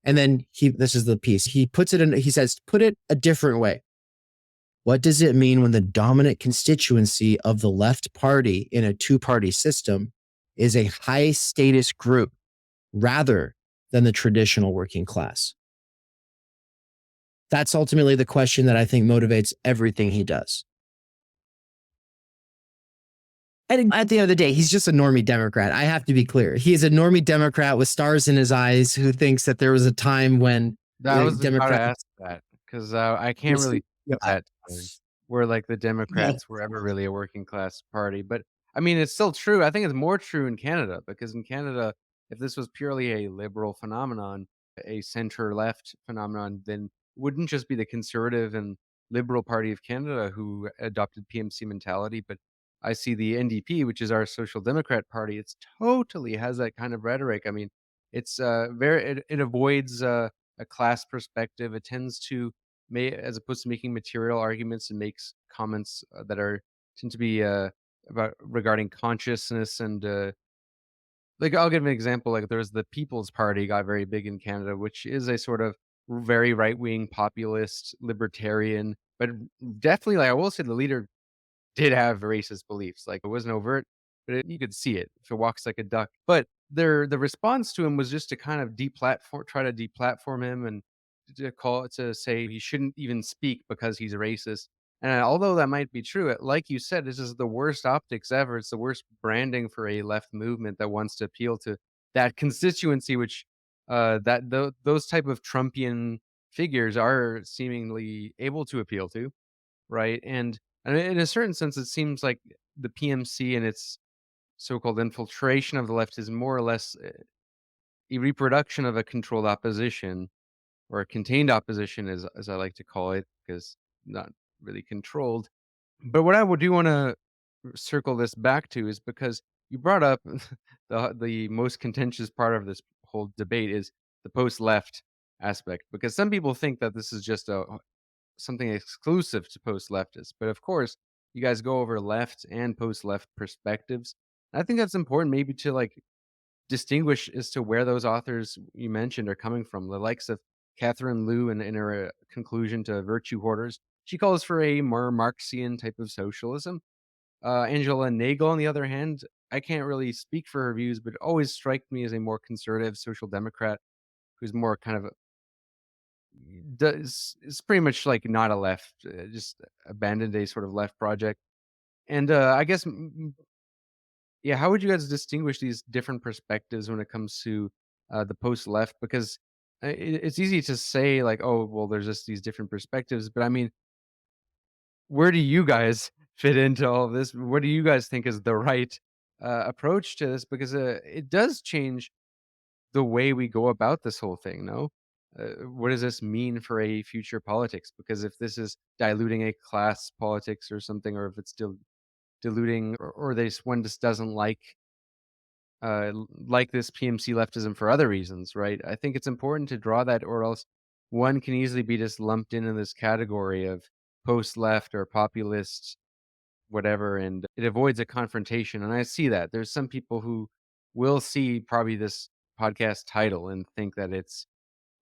And then this is the piece. He puts it in, he says, put it a different way. What does it mean when the dominant constituency of the left party in a two-party system is a high status group rather than the traditional working class? That's ultimately the question that I think motivates everything he does. And at the end of the day, he's just a normie Democrat. I have to be clear. He is a normie Democrat with stars in his eyes who thinks that there was a time when I was about to ask that because I can't really see that where like the Democrats were ever really a working class party. But I mean, it's still true. I think it's more true in Canada because in Canada, if this was purely a liberal phenomenon, a center left phenomenon, then it wouldn't just be the Conservative and Liberal Party of Canada who adopted PMC mentality, but I see the NDP, which is our Social Democrat Party. It's totally has that kind of rhetoric. I mean, it's it avoids a class perspective. It tends to as opposed to making material arguments, and makes comments that tend to be about regarding consciousness and like I'll give an example. Like there's the People's Party got very big in Canada, which is a sort of very right wing populist libertarian, but definitely like I will say the leader did have racist beliefs. Like it wasn't overt, but you could see it if it walks like a duck. But the response to him was just to kind of try to deplatform him and to say he shouldn't even speak because he's racist. And although that might be true, like you said, this is the worst optics ever. It's the worst branding for a left movement that wants to appeal to that constituency, which those type of Trumpian figures are seemingly able to appeal to, right? And in a certain sense, it seems like the PMC and its so-called infiltration of the left is more or less a reproduction of a controlled opposition or a contained opposition, as I like to call it, because not really controlled. But what I would do want to circle this back to is because you brought up the most contentious part of this whole debate is the post-left aspect, because some people think that this is just something exclusive to post-leftists. But of course, you guys go over left and post-left perspectives. I think that's important, maybe to like distinguish as to where those authors you mentioned are coming from. The likes of Catherine Liu in her conclusion to Virtue Hoarders, she calls for a more Marxian type of socialism. Angela Nagel, on the other hand, I can't really speak for her views, but always strike me as a more conservative social democrat who's more kind of does is pretty much like not a left, just abandoned a sort of left project. And I guess, yeah, how would you guys distinguish these different perspectives when it comes to the post left? Because it's easy to say like, oh, well, there's just these different perspectives, but I mean, where do you guys fit into all of this? What do you guys think is the right approach to this? Because it does change the way we go about this whole thing, no? What does this mean for a future politics? Because if this is diluting a class politics or something, or if it's still diluting, or one just doesn't like this PMC leftism for other reasons, right? I think it's important to draw that, or else one can easily be just lumped into this category of post-left or populist, whatever, and it avoids a confrontation. And I see that there's some people who will see probably this podcast title and think that it's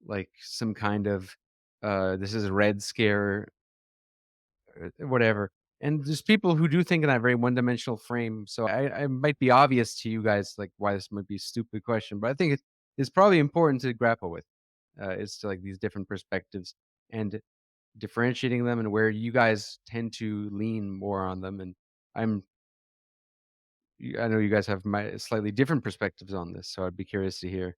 like some kind of this is a red scare, whatever. And there's people who do think in that very one-dimensional frame. So I might be obvious to you guys like why this might be a stupid question, but I think it's probably important to grapple with. Is to like these different perspectives and differentiating them, and where you guys tend to lean more on them. And I'm I know you guys have slightly different perspectives on this, so I'd be curious to hear.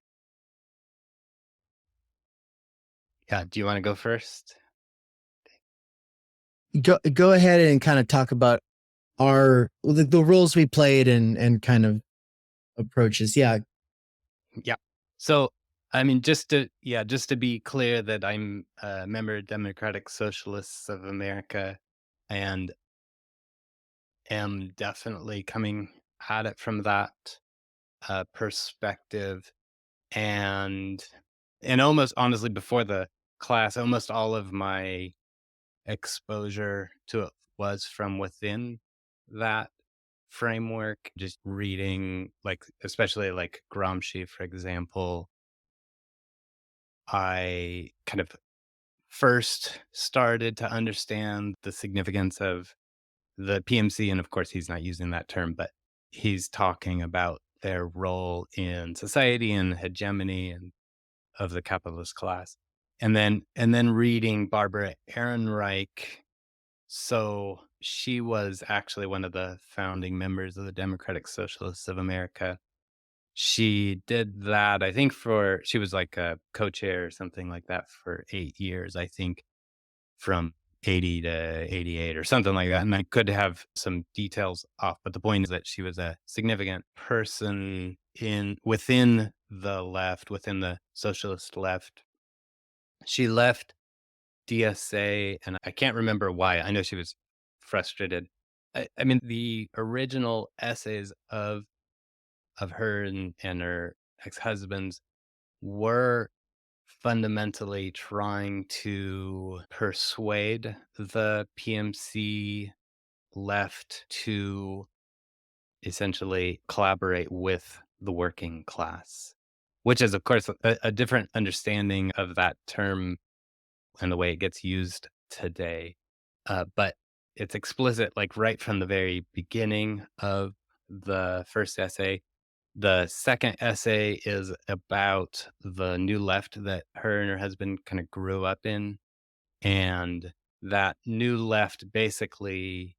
Yeah. Do you want to go first? Go ahead and kind of talk about the roles we played and kind of approaches. Yeah. Yeah. So, I mean, just to be clear that I'm a member of Democratic Socialists of America and am definitely coming at it from that perspective. And almost honestly, before the class, almost all of my exposure to it was from within that framework, just reading, like, especially like Gramsci, for example. I kind of first started to understand the significance of the PMC. And of course, he's not using that term, but he's talking about their role in society and hegemony and of the capitalist class. And then reading Barbara Ehrenreich. So she was actually one of the founding members of the Democratic Socialists of America. She did that, I think, she was like a co-chair or something like that for 8 years, I think, from 80 to 88 or something like that. And I could have some details off, but the point is that she was a significant person within the left, within the socialist left. She left DSA, and I can't remember why. I know she was frustrated. I mean, the original essays of her and her ex-husbands were fundamentally trying to persuade the PMC left to essentially collaborate with the working class, which is, of course, a different understanding of that term and the way it gets used today. But it's explicit, like right from the very beginning of the first essay. The second essay is about the new left that her and her husband kind of grew up in. And that new left basically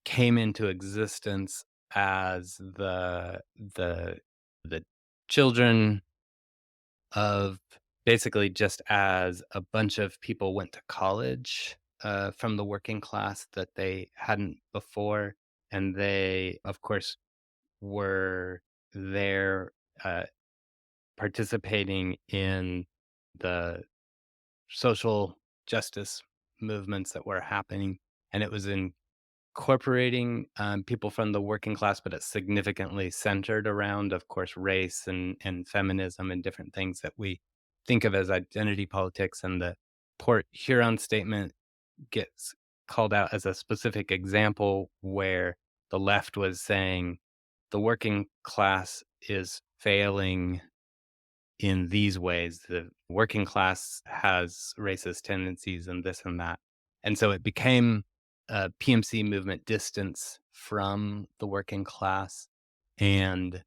came into existence as the children of, basically, just as a bunch of people went to college from the working class that they hadn't before. And they, of course, were there uh, participating in the social justice movements that were happening. And it was in incorporating people from the working class, but it's significantly centered around, of course, race and feminism and different things that we think of as identity politics. And the Port Huron statement gets called out as a specific example where the left was saying the working class is failing in these ways. The working class has racist tendencies and this and that. And so it became a PMC movement distance from the working class. And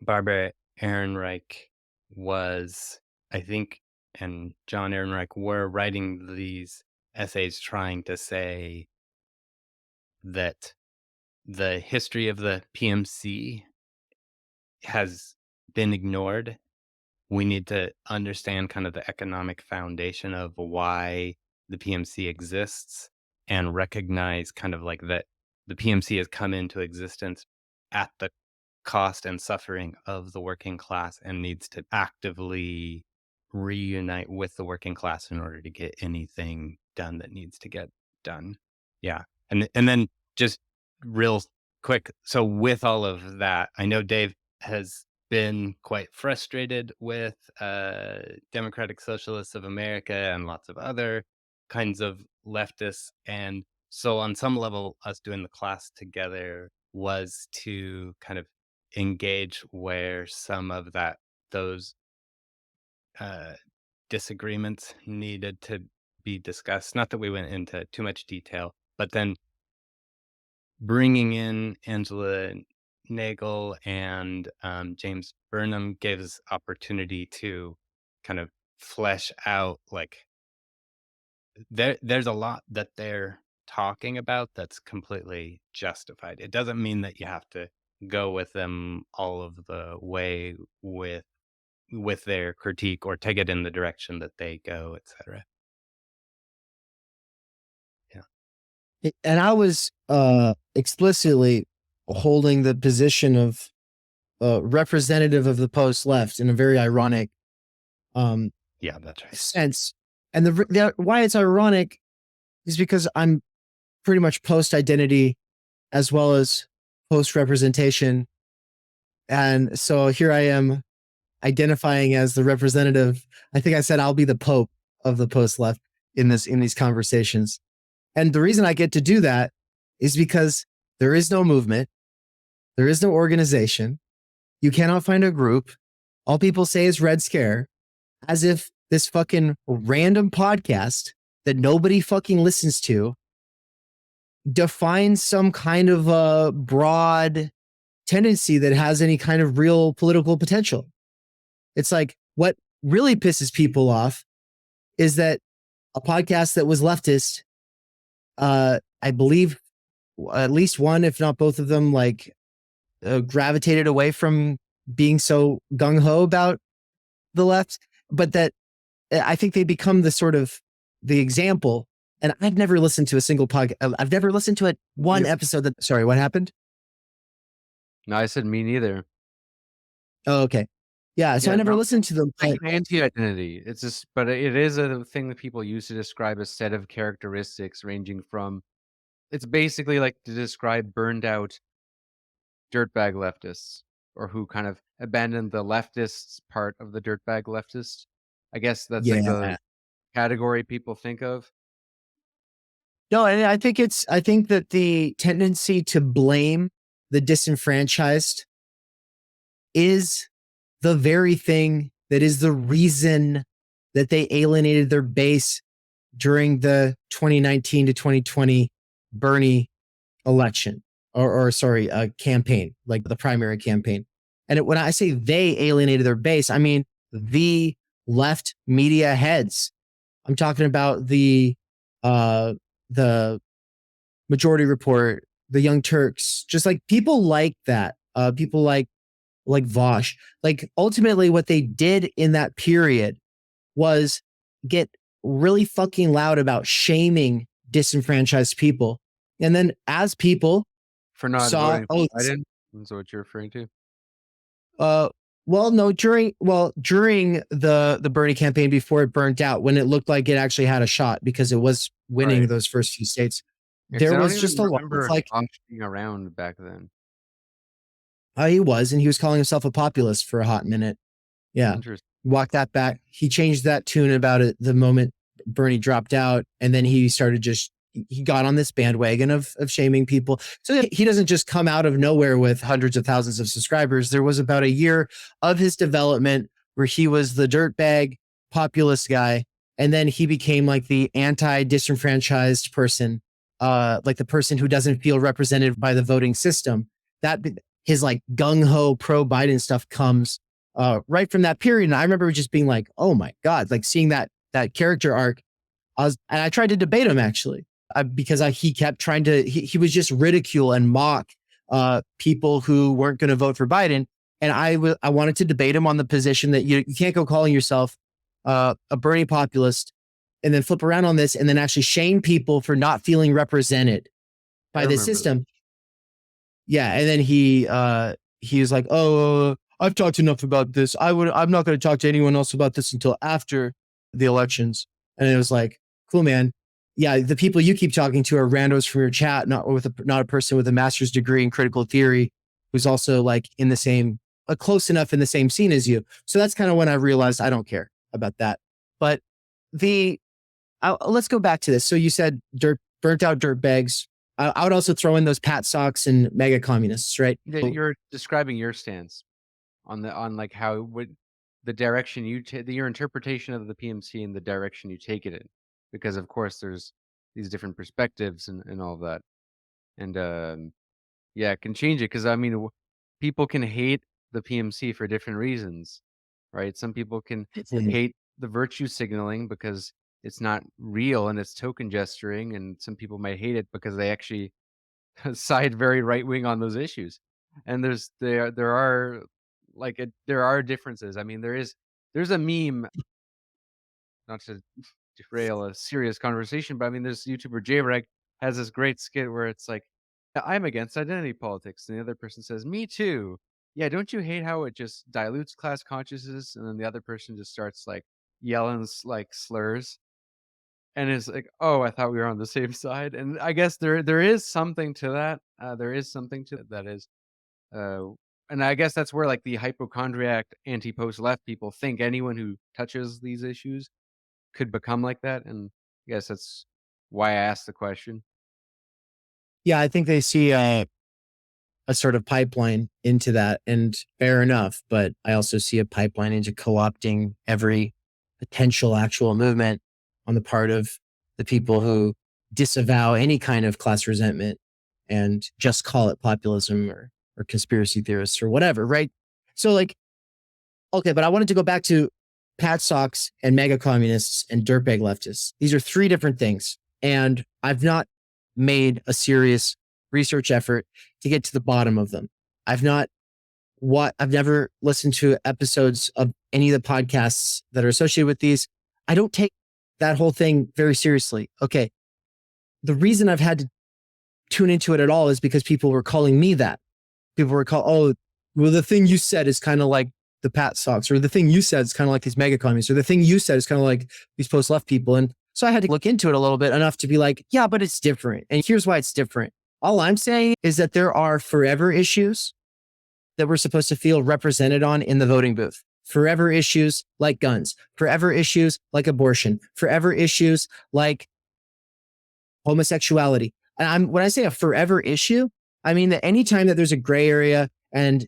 Barbara Ehrenreich was, I think, and John Ehrenreich were writing these essays trying to say that the history of the PMC has been ignored. We need to understand kind of the economic foundation of why the PMC exists and recognize kind of like that the PMC has come into existence at the cost and suffering of the working class and needs to actively reunite with the working class in order to get anything done that needs to get done. Yeah. And then just real quick. So with all of that, I know Dave has been quite frustrated with Democratic Socialists of America and lots of other kinds of leftists. And so on some level, us doing the class together was to kind of engage where some of those disagreements needed to be discussed. Not that we went into too much detail, but then bringing in Angela Nagel and James Burnham gave us opportunity to kind of flesh out, like, there's a lot that they're talking about that's completely justified. It doesn't mean that you have to go with them all of the way with their critique or take it in the direction that they go, etc. Yeah. And I was explicitly holding the position of representative of the post left in a very ironic Yeah, that's right. sense. And why it's ironic is because I'm pretty much post identity as well as post representation. And so here I am identifying as the representative. I think I said I'll be the Pope of the post left in these conversations. And the reason I get to do that is because there is no movement. There is no organization. You cannot find a group. All people say is Red Scare, as if this fucking random podcast that nobody fucking listens to defines some kind of a broad tendency that has any kind of real political potential. It's like, what really pisses people off is that a podcast that was leftist, I believe at least one, if not both of them, like gravitated away from being so gung-ho about the left, but that I think they become the example. And I've never listened to a single podcast. I've never listened to one episode sorry, what happened? No, I said me neither. Oh, okay. Yeah, so I never listened to them. Anti-identity. It's just, but it is a thing that people use to describe a set of characteristics ranging from, it's basically like to describe burned out dirtbag leftists, or who kind of abandoned the leftists part of the dirtbag leftists. I guess that's like the category people think of. No, and I think that the tendency to blame the disenfranchised is the very thing that is the reason that they alienated their base during the 2019 to 2020 Bernie election, or campaign, like the primary campaign. And when I say they alienated their base, I mean the left media heads. I'm talking about the Majority Report, the Young Turks, just like people like that. People like Vosh. Like, ultimately what they did in that period was get really fucking loud about shaming disenfranchised people. And then as people for not voting for Biden, is what you're referring to? Well, no, during the Bernie campaign, before it burnt out, when it looked like it actually had a shot because it was winning those first few states. there was just a lot of like, being around back then. he was, and he was calling himself a populist for a hot minute. Yeah. Interesting. Walk that back. He changed that tune about it the moment Bernie dropped out. And then he started he got on this bandwagon of shaming people. So he doesn't just come out of nowhere with hundreds of thousands of subscribers. There was about a year of his development where he was the dirtbag populist guy. And then he became like the anti-disenfranchised person, like the person who doesn't feel represented by the voting system. That his like gung-ho pro-Biden stuff comes right from that period. And I remember just being like, oh my God, like seeing that character arc. And I tried to debate him actually, because he kept trying to, he was just ridicule and mock people who weren't going to vote for Biden. And I wanted to debate him on the position that you can't go calling yourself a Bernie populist and then flip around on this and then actually shame people for not feeling represented by the system. That. Yeah. And then he was like, oh, I've talked enough about this. I'm not going to talk to anyone else about this until after the elections. And it was like, cool, man. Yeah, the people you keep talking to are randos from your chat, not a person with a master's degree in critical theory who's also like in the same, close enough in the same scene as you. So that's kind of when I realized I don't care about that. But let's go back to this. So you said burnt out dirtbags. I would also throw in those Pat Socks and mega communists, right? You're describing your stance on like how the direction your interpretation of the PMC and the direction you take it in, because of course there's these different perspectives and all of that, and it can change it because I mean people can hate the PMC for different reasons, right? Some people can hate the virtue signaling because it's not real and it's token gesturing, and some people might hate it because they actually side very right wing on those issues. And there are differences. I mean, there's a meme, not to derail a serious conversation, but I mean, this YouTuber JREG has this great skit where it's like, I'm against identity politics, and the other person says, me too. Yeah, don't you hate how it just dilutes class consciousness? And then the other person just starts like yelling like slurs. And it's like, oh, I thought we were on the same side. And I guess there is something to that. There is something to that is, and I guess that's where like the hypochondriac anti-post left people think anyone who touches these issues could become like that. And I guess that's why I asked the question. Yeah, I think they see a sort of pipeline into that, and fair enough. But I also see a pipeline into co-opting every potential actual movement on the part of the people who disavow any kind of class resentment and just call it populism or conspiracy theorists or whatever, right? So like, okay, but I wanted to go back to Pat Socks and mega communists and dirtbag leftists. These are three different things. And I've not made a serious research effort to get to the bottom of them. I've never listened to episodes of any of the podcasts that are associated with these. I don't take that whole thing very seriously. Okay. The reason I've had to tune into it at all is because people were calling me that. People were oh, well, the thing you said is kind of like the Pat Socks, or the thing you said is kind of like these mega communists, or the thing you said is kind of like these post-left people. And so I had to look into it a little bit enough to be like, yeah, but it's different. And here's why it's different. All I'm saying is that there are forever issues that we're supposed to feel represented on in the voting booth. Forever issues like guns, forever issues like abortion, forever issues like homosexuality. And when I say a forever issue, I mean that anytime that there's a gray area and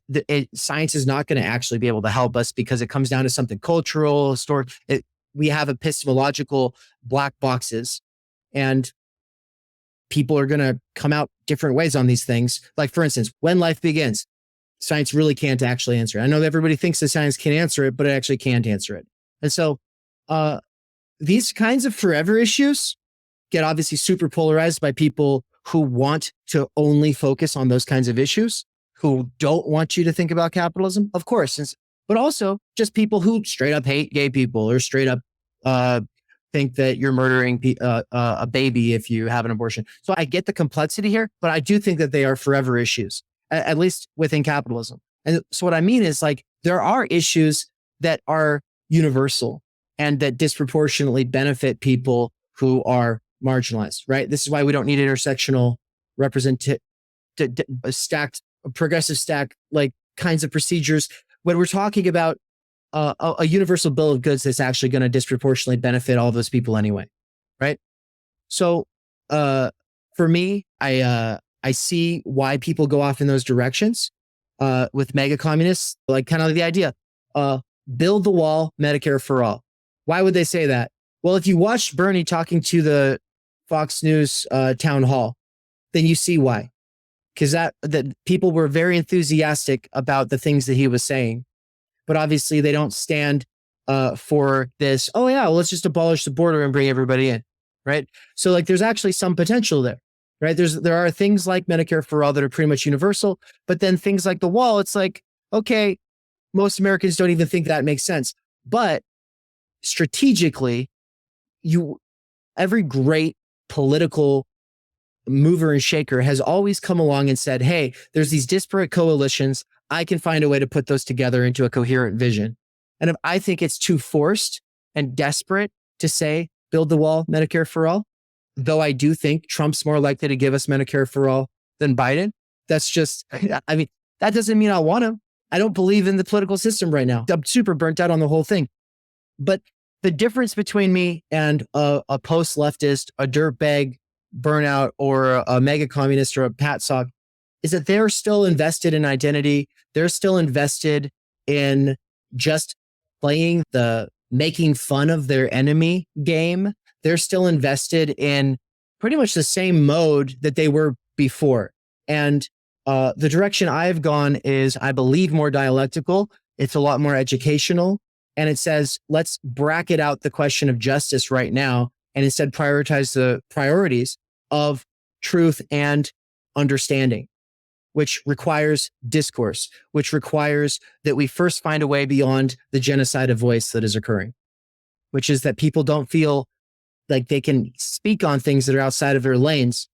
science is not going to actually be able to help us because it comes down to something cultural, historic. We have epistemological black boxes, and people are going to come out different ways on these things. Like, for instance, when life begins, science really can't actually answer it. I know everybody thinks that science can answer it, but it actually can't answer it. And so these kinds of forever issues get obviously super polarized by people who want to only focus on those kinds of issues, who don't want you to think about capitalism, of course, but also just people who straight up hate gay people or straight up think that you're murdering a baby if you have an abortion. So I get the complexity here, but I do think that they are forever issues, at least within capitalism. And so what I mean is, like, there are issues that are universal and that disproportionately benefit people who are marginalized, right? This is why we don't need intersectional stacked, progressive stack, like kinds of procedures when we're talking about a universal bill of goods that's actually going to disproportionately benefit all those people anyway, right? So for me, I see why people go off in those directions with mega communists, like kind of the idea, build the wall, Medicare for all. Why would they say that? Well, if you watched Bernie talking to the Fox News town hall, then you see why. Because that people were very enthusiastic about the things that he was saying. But obviously they don't stand for this, oh yeah, well, let's just abolish the border and bring everybody in, right? So like there's actually some potential there, right? There are things like Medicare for all that are pretty much universal, but then things like the wall, it's like, okay, most Americans don't even think that makes sense. But strategically, every great political mover and shaker has always come along and said, hey, there's these disparate coalitions. I can find a way to put those together into a coherent vision. And if I think it's too forced and desperate to say, build the wall, Medicare for all, though I do think Trump's more likely to give us Medicare for all than Biden. That's just, I mean, that doesn't mean I want him. I don't believe in the political system right now. I'm super burnt out on the whole thing. But the difference between me and a post-leftist, a dirtbag, burnout, or a mega communist or a patsock is that they're still invested in identity. They're still invested in just playing the making fun of their enemy game. They're still invested in pretty much the same mode that they were before. And the direction I've gone is, I believe, more dialectical. It's a lot more educational. And it says, let's bracket out the question of justice right now and instead prioritize the priorities of truth and understanding, which requires discourse, which requires that we first find a way beyond the genocide of voice that is occurring, which is that people don't feel like they can speak on things that are outside of their lanes.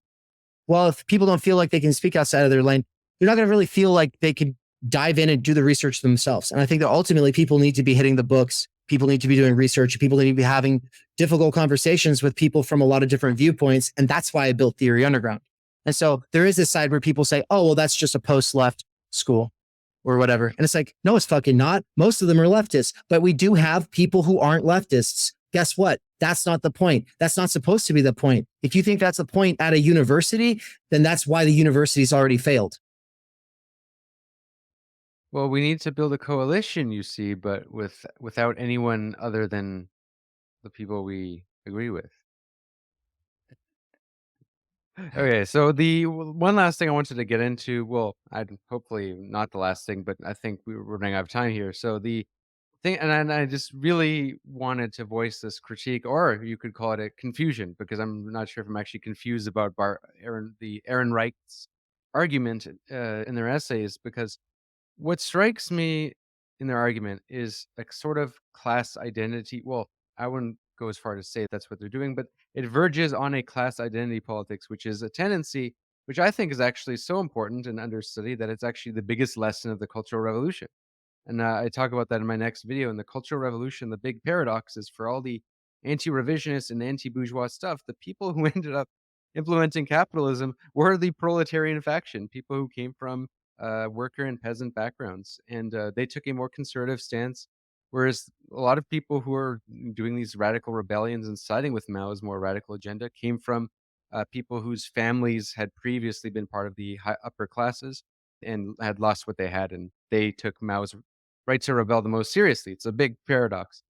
Well, if people don't feel like they can speak outside of their lane, they're not going to really feel like they can dive in and do the research themselves. And I think that ultimately people need to be hitting the books. People need to be doing research. People need to be having difficult conversations with people from a lot of different viewpoints. And that's why I built Theory Underground. And so there is this side where people say, oh, well, that's just a post-left school or whatever. And it's like, no, it's fucking not. Most of them are leftists, but we do have people who aren't leftists. Guess what? That's not the point. That's not supposed to be the point. If you think that's the point at a university, then that's why the university's already failed. Well, we need to build a coalition, you see, but without anyone other than the people we agree with. Okay, so the one last thing I wanted to get into, well, I'd hopefully not the last thing, but I think we're running out of time here. So the thing, and I just really wanted to voice this critique, or you could call it a confusion, because I'm not sure if I'm actually confused about Ehrenreich's argument in their essays, because what strikes me in their argument is a sort of class identity. Well, I wouldn't go as far to say that's what they're doing, but it verges on a class identity politics, which is a tendency which I think is actually so important and understudied that it's actually the biggest lesson of the Cultural Revolution. And I talk about that in my next video. In the Cultural Revolution, the big paradox is, for all the anti-revisionist and anti-bourgeois stuff, the people who ended up implementing capitalism were the proletarian faction, people who came from worker and peasant backgrounds, and they took a more conservative stance, whereas a lot of people who are doing these radical rebellions and siding with Mao's more radical agenda came from people whose families had previously been part of the upper classes and had lost what they had, and they took Mao's right to rebel the most seriously. It's a big paradox,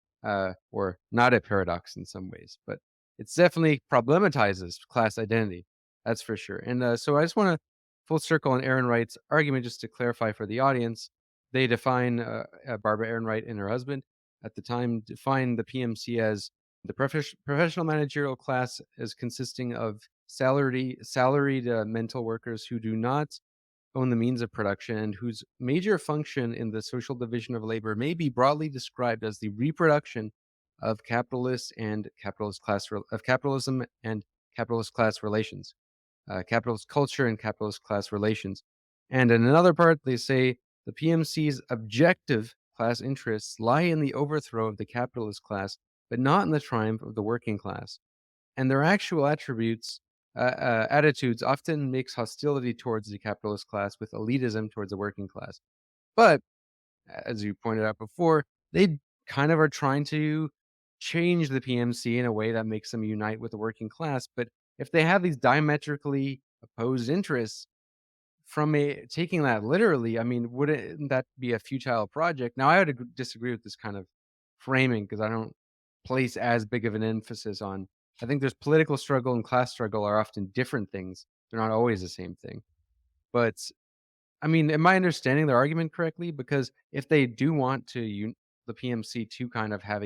or not a paradox in some ways, but it's definitely problematizes class identity. That's for sure. And so I just want to full circle on Ehrenreich's argument, just to clarify for the audience. They define Barbara Ehrenreich and her husband at the time define the PMC as the professional managerial class as consisting of salaried mental workers who do not own the means of production and whose major function in the social division of labor may be broadly described as the reproduction of capitalist and capitalist class of capitalism and capitalist class relations, capitalist culture and capitalist class relations. And in another part, they say the PMC's objective class interests lie in the overthrow of the capitalist class, but not in the triumph of the working class. and their actual attitudes often mix hostility towards the capitalist class with elitism towards the working class. But as you pointed out before, they kind of are trying to change the PMC in a way that makes them unite with the working class. But if they have these diametrically opposed interests, taking that literally, I mean, wouldn't that be a futile project? Now, I would disagree with this kind of framing because I don't place as big of an emphasis on. I think there's political struggle and class struggle are often different things. They're not always the same thing. But I mean, am I understanding their argument correctly? Because if they do want the PMC to kind of have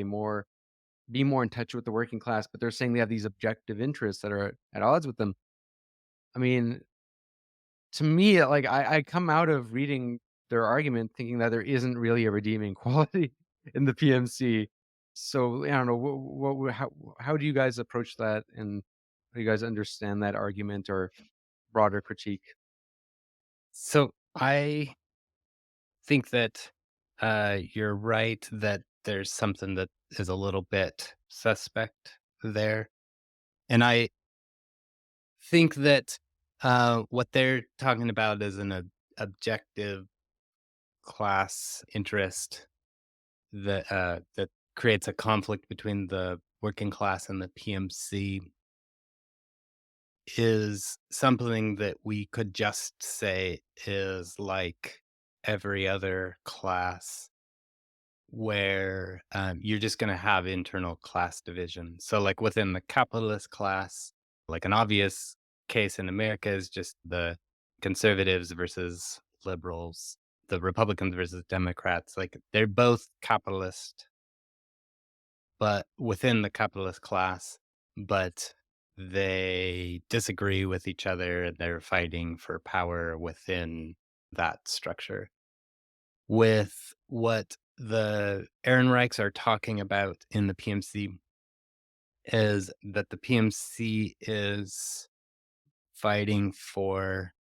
be more in touch with the working class, but they're saying they have these objective interests that are at odds with them. I mean, to me, like I come out of reading their argument thinking that there isn't really a redeeming quality in the PMC. So I don't know how do you guys approach that, and how do you guys understand that argument or broader critique? So I think that you're right that there's something that is a little bit suspect there. And I think that what they're talking about is an objective class interest that creates a conflict between the working class and the PMC is something that we could just say is like every other class where you're just going to have internal class division. So, like within the capitalist class, like an obvious case in America is just the conservatives versus liberals, the Republicans versus Democrats. Like they're both capitalist, but within the capitalist class, but they disagree with each other and they're fighting for power within that structure. With what the Ehrenreichs are talking about in the PMC is that the PMC is fighting for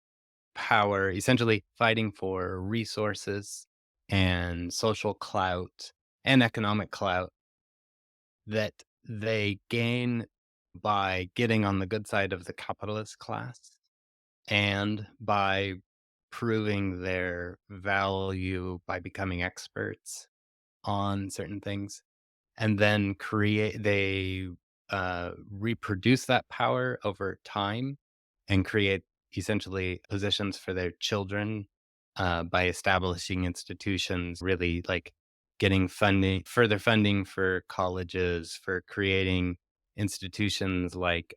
power, essentially fighting for resources and social clout and economic clout that they gain by getting on the good side of the capitalist class and by proving their value by becoming experts on certain things, and then they reproduce that power over time and create essentially positions for their children by establishing institutions, really like getting further funding for colleges, for creating institutions like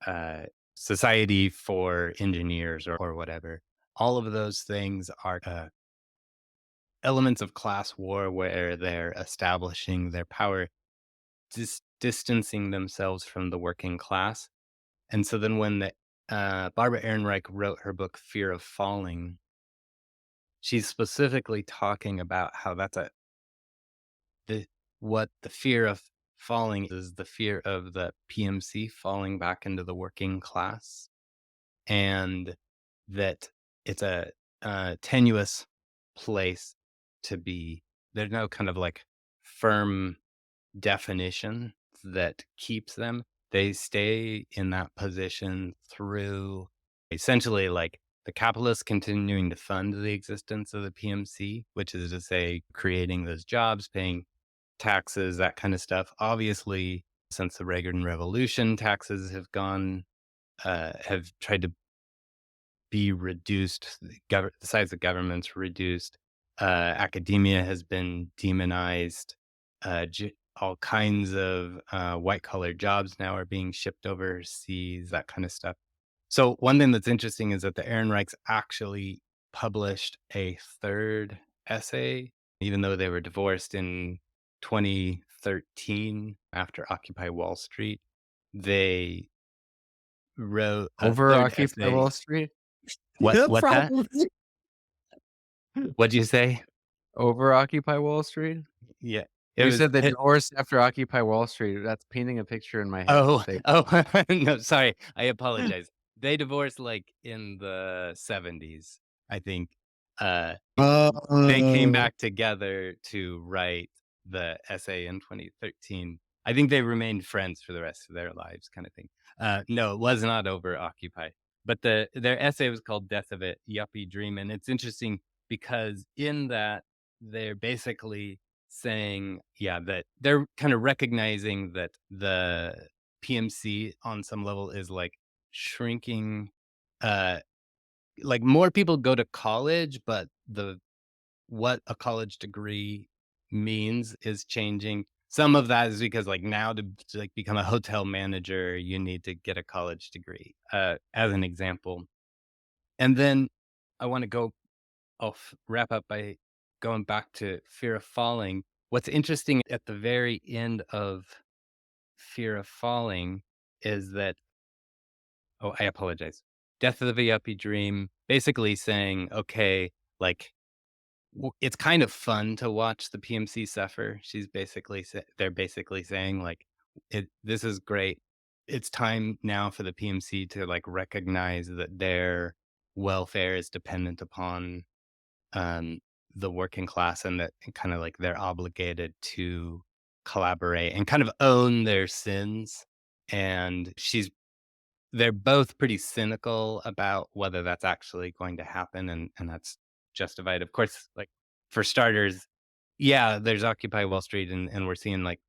uh, Society for Engineers or whatever. All of those things are elements of class war where they're establishing their power, distancing themselves from the working class. And so then when Barbara Ehrenreich wrote her book, Fear of Falling, she's specifically talking about how what the fear of falling is the fear of the PMC falling back into the working class, and that it's a tenuous place to be. There's no kind of like firm definition that keeps them. They stay in that position through essentially like the capitalists continuing to fund the existence of the PMC, which is to say, creating those jobs, paying taxes, that kind of stuff. Obviously, since the Reagan Revolution, taxes have tried to be reduced. The size of government's reduced. Academia has been demonized. All kinds of white-collar jobs now are being shipped overseas, that kind of stuff. So one thing that's interesting is that the Ehrenreichs actually published a third essay, even though they were divorced in 2013 after Occupy Wall Street. They wrote a Over third Occupy essay. Wall Street? What's that? Probably. What'd you say? Over Occupy Wall Street? Yeah. You said they divorced after Occupy Wall Street. That's painting a picture in my head. Oh, no, sorry. I apologize. They divorced like in the 70s, I think. They came back together to write the essay in 2013. I think they remained friends for the rest of their lives, kind of thing. No, it was not over Occupy. But their essay was called Death of a Yuppie Dream. And it's interesting because in that, they're basically saying, that they're kind of recognizing that the PMC on some level is like shrinking. Like more people go to college, but what a college degree means is changing. Some of that is because like now to like become a hotel manager, you need to get a college degree, as an example. And then I want to wrap up by going back to fear of falling. What's interesting at the very end of fear of falling is that, oh, I apologize. Death of the Yuppie Dream, basically saying, okay, like it's kind of fun to watch the PMC suffer. They're basically saying like, this is great. It's time now for the PMC to like recognize that their welfare is dependent upon the working class, and that kind of like they're obligated to collaborate and kind of own their sins. And they're both pretty cynical about whether that's actually going to happen, and that's justified. Of course, like for starters, there's Occupy Wall Street, and we're seeing like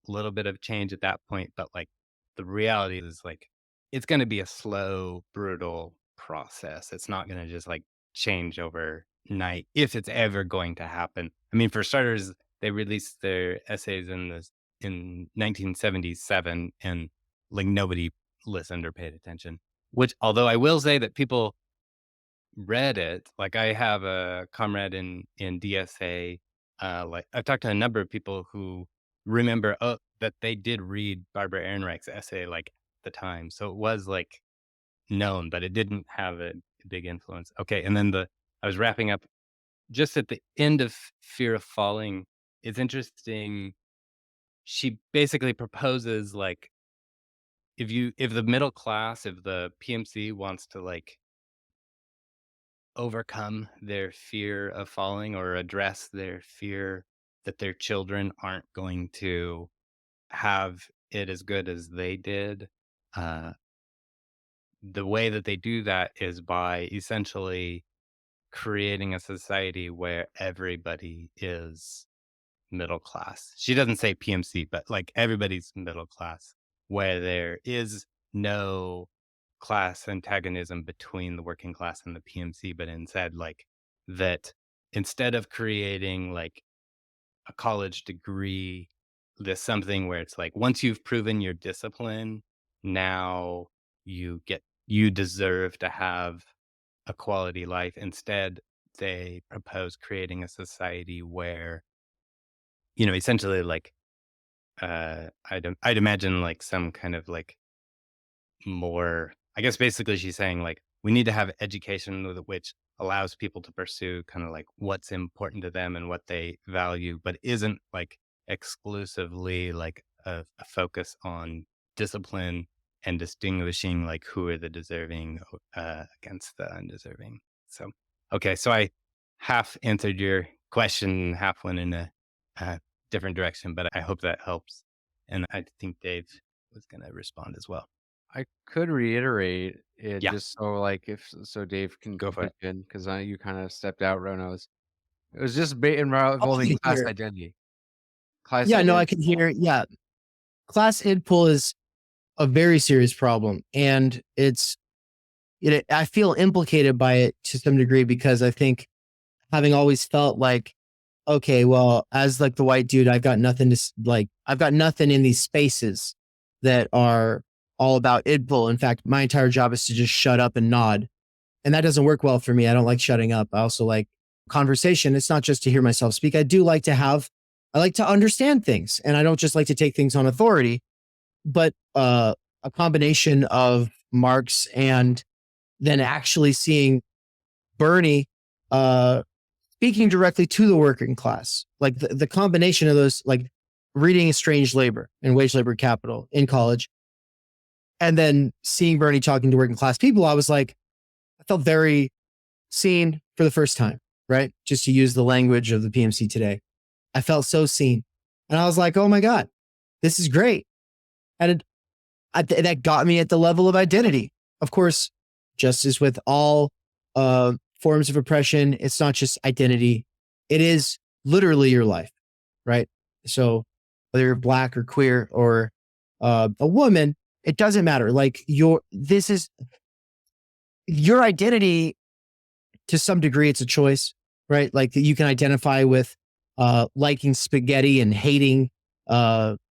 a little bit of change at that point, but like the reality is like it's going to be a slow, brutal process. It's not going to just like change overnight if it's ever going to happen. I mean, for starters, they released their essays in 1977, and like nobody listened or paid attention. Which, although I will say that people read it, like I have a comrade in DSA. Like I've talked to a number of people who remember that they did read Barbara Ehrenreich's essay like at the time, so it was like known, but it didn't have a big influence. Okay, and then I was wrapping up just at the end of Fear of Falling. It's interesting. She basically proposes like if the middle class, if the PMC wants to like overcome their fear of falling or address their fear that their children aren't going to have it as good as they did, the way that they do that is by essentially creating a society where everybody is middle class. She doesn't say PMC, but like everybody's middle class, where there is no class antagonism between the working class and the PMC, but instead like that instead of creating like a college degree, there's something where it's like once you've proven your discipline, now you deserve to have a quality life. Instead, they propose creating a society where, essentially like I'd imagine like some kind of like more, I guess basically she's saying like we need to have education which allows people to pursue kind of like what's important to them and what they value, but isn't like exclusively like a focus on discipline and distinguishing like who are the deserving against the undeserving. So, okay, so I half answered your question, half went in a different direction, but I hope that helps. And I think Dave was going to respond as well. I could reiterate it Yeah. just so like so Dave can Go for it. because you kind of stepped out when it was just involving class hear. identity. I can hear. Yeah. Class id pull is a very serious problem. And I feel implicated by it to some degree because I think having always felt like, okay, well, as like the white dude, I've got nothing in these spaces that are all about id pull. In fact, my entire job is to just shut up and nod. And that doesn't work well for me. I don't like shutting up. I also like conversation. It's not just to hear myself speak. I like to understand things, and I don't just like to take things on authority, but a combination of Marx and then actually seeing Bernie speaking directly to the working class, like the combination of those, like reading Strange Labor and Wage Labor Capital in college, and then seeing Bernie talking to working class people, I was like, I felt very seen for the first time, right? Just to use the language of the PMC today. I felt so seen. And I was like, oh my God, this is great. And that got me at the level of identity. Of course, just as with all forms of oppression, it's not just identity. It is literally your life, right? So whether you're Black or queer or a woman, it doesn't matter. Like this is your identity. To some degree, it's a choice, right? Like you can identify with liking spaghetti and hating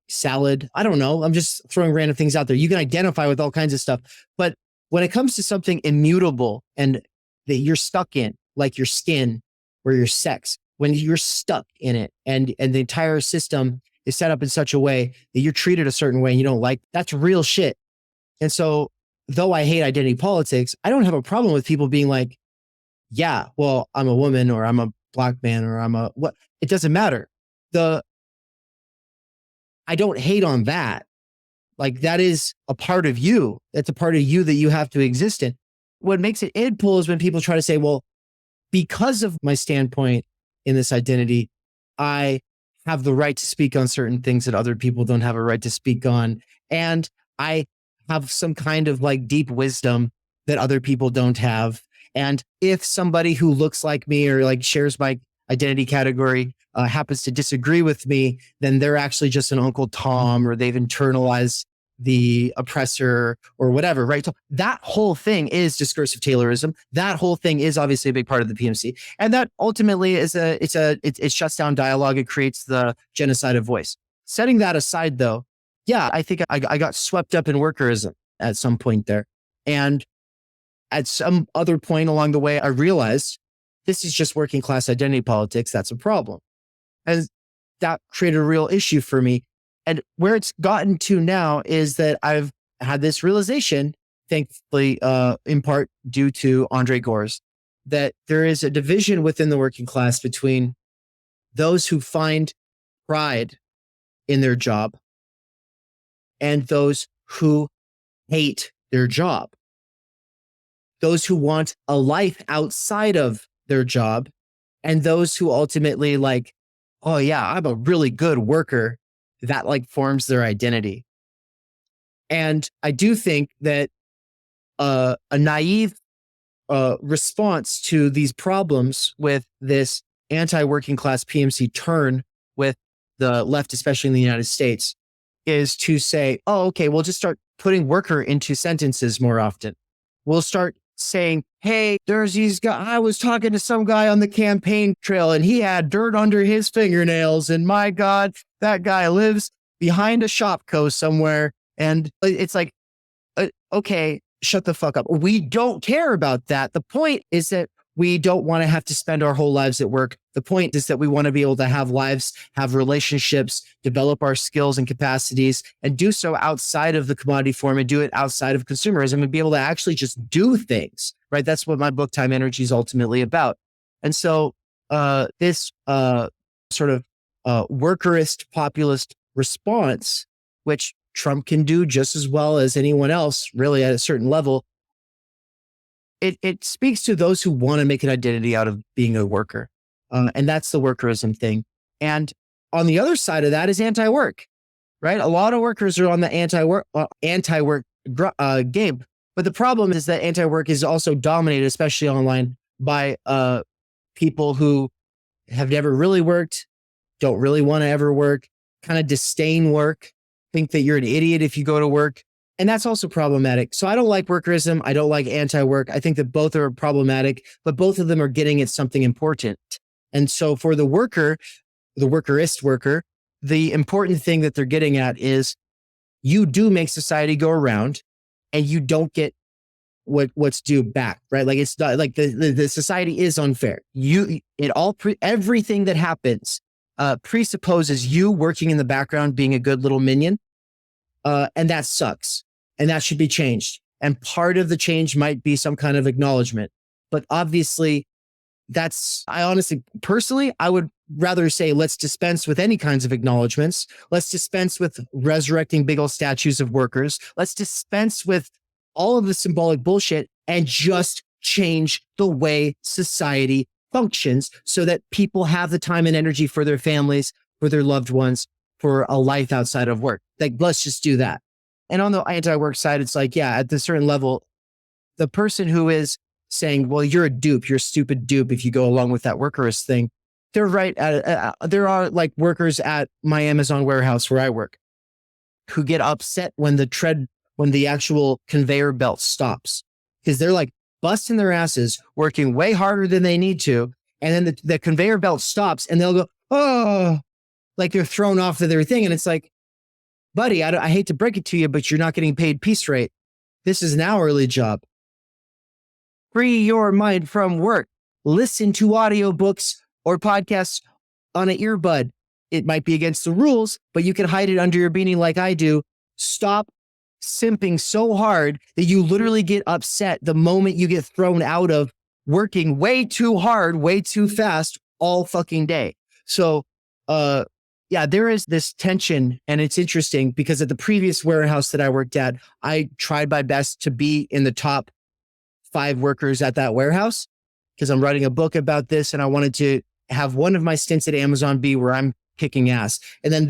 salad. I don't know. I'm just throwing random things out there. You can identify with all kinds of stuff. But when it comes to something immutable and that you're stuck in, like your skin or your sex, when you're stuck in it and the entire system is set up in such a way that you're treated a certain way and you don't like, that's real shit. And so though I hate identity politics, I don't have a problem with people being like, yeah, well, I'm a woman or I'm a Black man or I'm a what, it doesn't matter. I don't hate on that. Like that is a part of you. That's a part of you that you have to exist in. What makes it idle is when people try to say, well, because of my standpoint in this identity, I have the right to speak on certain things that other people don't have a right to speak on. And I have some kind of like deep wisdom that other people don't have. And if somebody who looks like me or like shares my identity category happens to disagree with me, then they're actually just an Uncle Tom or they've internalized the oppressor or whatever, right? So that whole thing is discursive taylorism. That whole thing is obviously a big part of the PMC. And that ultimately is it shuts down dialogue. It creates the genocide of voice. Setting that aside though, yeah, I think I got swept up in workerism at some point there. And at some other point along the way, I realized this is just working class identity politics. That's a problem. And that created a real issue for me. And where it's gotten to now is that I've had this realization, thankfully, in part due to Andre Gores, that there is a division within the working class between those who find pride in their job and those who hate their job. Those who want a life outside of their job and those who ultimately like, oh yeah, I'm a really good worker. That like forms their identity. And I do think that a naive response to these problems with this anti-working class PMC turn with the left, especially in the United States, is to say, oh, okay, we'll just start putting worker into sentences more often. We'll start saying, hey, there's these guys. I was talking to some guy on the campaign trail and he had dirt under his fingernails. And my God, that guy lives behind a Shopko somewhere. And it's like, okay, shut the fuck up. We don't care about that. The point is that we don't want to have to spend our whole lives at work. The point is that we want to be able to have lives, have relationships, develop our skills and capacities, and do so outside of the commodity form and do it outside of consumerism and be able to actually just do things, right? That's what my book Time Energy is ultimately about. And so this sort of workerist populist response, which Trump can do just as well as anyone else, really at a certain level, it speaks to those who want to make an identity out of being a worker. And that's the workerism thing. And on the other side of that is anti-work, right? A lot of workers are on the anti-work game. But the problem is that anti-work is also dominated, especially online, by people who have never really worked, don't really want to ever work, kind of disdain work, think that you're an idiot if you go to work. And that's also problematic. So I don't like workerism. I don't like anti-work. I think that both are problematic, but both of them are getting at something important. And so for the worker, the workerist worker, the important thing that they're getting at is you do make society go around and you don't get what's due back, right? Like it's not like the society is unfair. Everything that happens presupposes you working in the background, being a good little minion. And that sucks. And that should be changed. And part of the change might be some kind of acknowledgement. But obviously, personally, I would rather say, let's dispense with any kinds of acknowledgements. Let's dispense with resurrecting big old statues of workers. Let's dispense with all of the symbolic bullshit and just change the way society functions so that people have the time and energy for their families, for their loved ones, for a life outside of work. Like, let's just do that. And on the anti-work side, it's like, yeah, at a certain level, the person who is saying, well, you're a dupe, you're a stupid dupe if you go along with that workerist thing, they're right. There are like workers at my Amazon warehouse where I work who get upset when the actual conveyor belt stops, because they're like busting their asses, working way harder than they need to. And then the conveyor belt stops and they'll go, oh, like they're thrown off of their thing. And it's like, buddy, I hate to break it to you, but you're not getting paid piece rate. This is an hourly job. Free your mind from work. Listen to audiobooks or podcasts on an earbud. It might be against the rules, but you can hide it under your beanie like I do. Stop simping so hard that you literally get upset the moment you get thrown out of working way too hard, way too fast all fucking day. So, yeah, there is this tension, and it's interesting because at the previous warehouse that I worked at, I tried my best to be in the top 5 workers at that warehouse because I'm writing a book about this, and I wanted to have one of my stints at Amazon be where I'm kicking ass. And then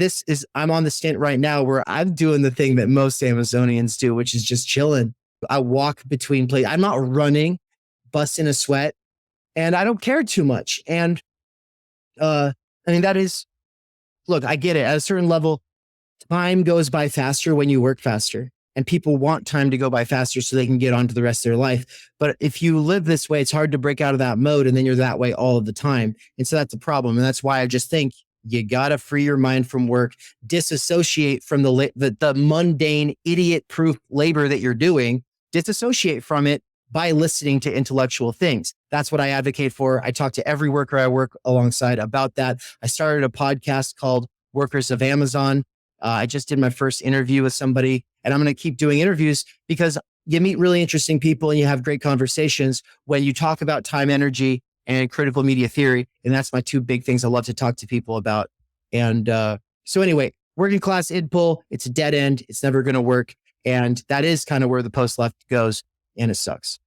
I'm on the stint right now where I'm doing the thing that most Amazonians do, which is just chilling. I walk between places. I'm not running, busting a sweat, and I don't care too much. And I mean, look, I get it. At a certain level, time goes by faster when you work faster, and people want time to go by faster so they can get on to the rest of their life. But if you live this way, it's hard to break out of that mode, and then you're that way all of the time. And so that's a problem. And that's why I just think you got to free your mind from work, disassociate from the mundane, idiot-proof labor that you're doing, disassociate from it by listening to intellectual things. That's what I advocate for. I talk to every worker I work alongside about that. I started a podcast called Workers of Amazon. I just did my first interview with somebody, and I'm going to keep doing interviews because you meet really interesting people and you have great conversations when you talk about time, energy, and critical media theory. And that's my 2 big things I love to talk to people about. And so anyway, working class id pull, it's a dead end. It's never going to work. And that is kind of where the post left goes. And it sucks.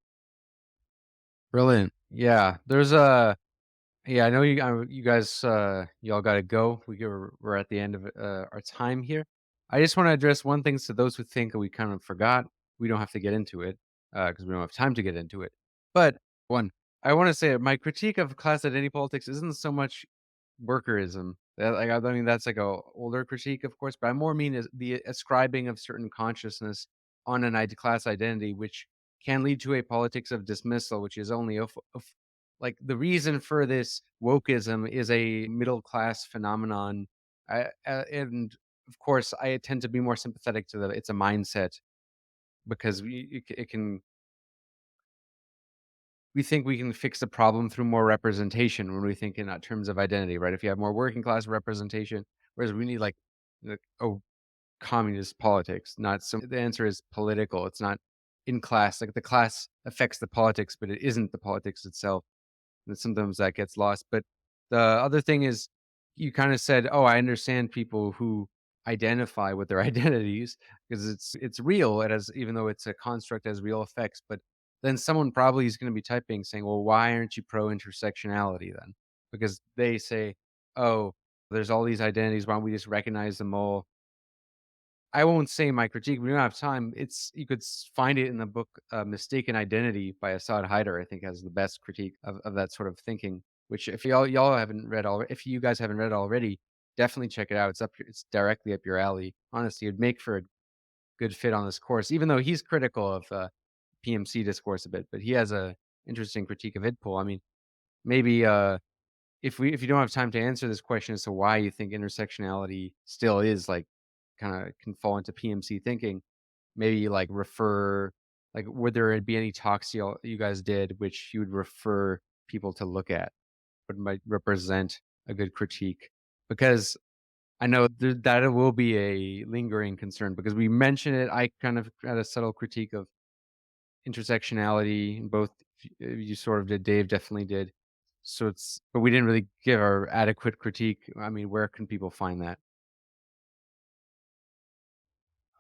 Brilliant. Yeah. I know you guys, y'all got to go. We're at the end of our time here. I just want to address one thing to those who think we kind of forgot. We don't have to get into it because we don't have time to get into it. But I want to say my critique of class identity politics isn't so much workerism. I mean, that's like a older critique, of course, but I more mean is the ascribing of certain consciousness on an class identity, which can lead to a politics of dismissal, which is only like the reason for this wokeism is a middle class phenomenon. And of course, I tend to be more sympathetic to it's a mindset because we think we can fix the problem through more representation when we think in terms of identity, right? If you have more working class representation, whereas we need like communist politics, not so. The answer is political. It's not in class. Like the class affects the politics, but it isn't the politics itself. And sometimes that gets lost. But the other thing is, you kind of said, "Oh, I understand people who identify with their identities because it's real. It has, even though it's a construct, has real effects." But then someone probably is going to be typing saying, "Well, why aren't you pro intersectionality then?" Because they say, "Oh, there's all these identities. Why don't we just recognize them all?" I won't say my critique. We don't have time. You could find it in the book "Mistaken Identity" by Assad Haider. I think has the best critique of that sort of thinking. Which, if y'all haven't read already, if you guys haven't read already, definitely check it out. It's directly up your alley. Honestly, it'd make for a good fit on this course. Even though he's critical of PMC discourse a bit, but he has a interesting critique of IDPOL. I mean, maybe if you don't have time to answer this question as to why you think intersectionality still is like kind of can fall into PMC thinking, maybe like refer, like would there be any talks you guys did which you would refer people to look at, but might represent a good critique? Because I know that it will be a lingering concern because we mentioned it. I kind of had a subtle critique of intersectionality. Both you sort of did. Dave definitely did. So but we didn't really give our adequate critique. I mean, where can people find that?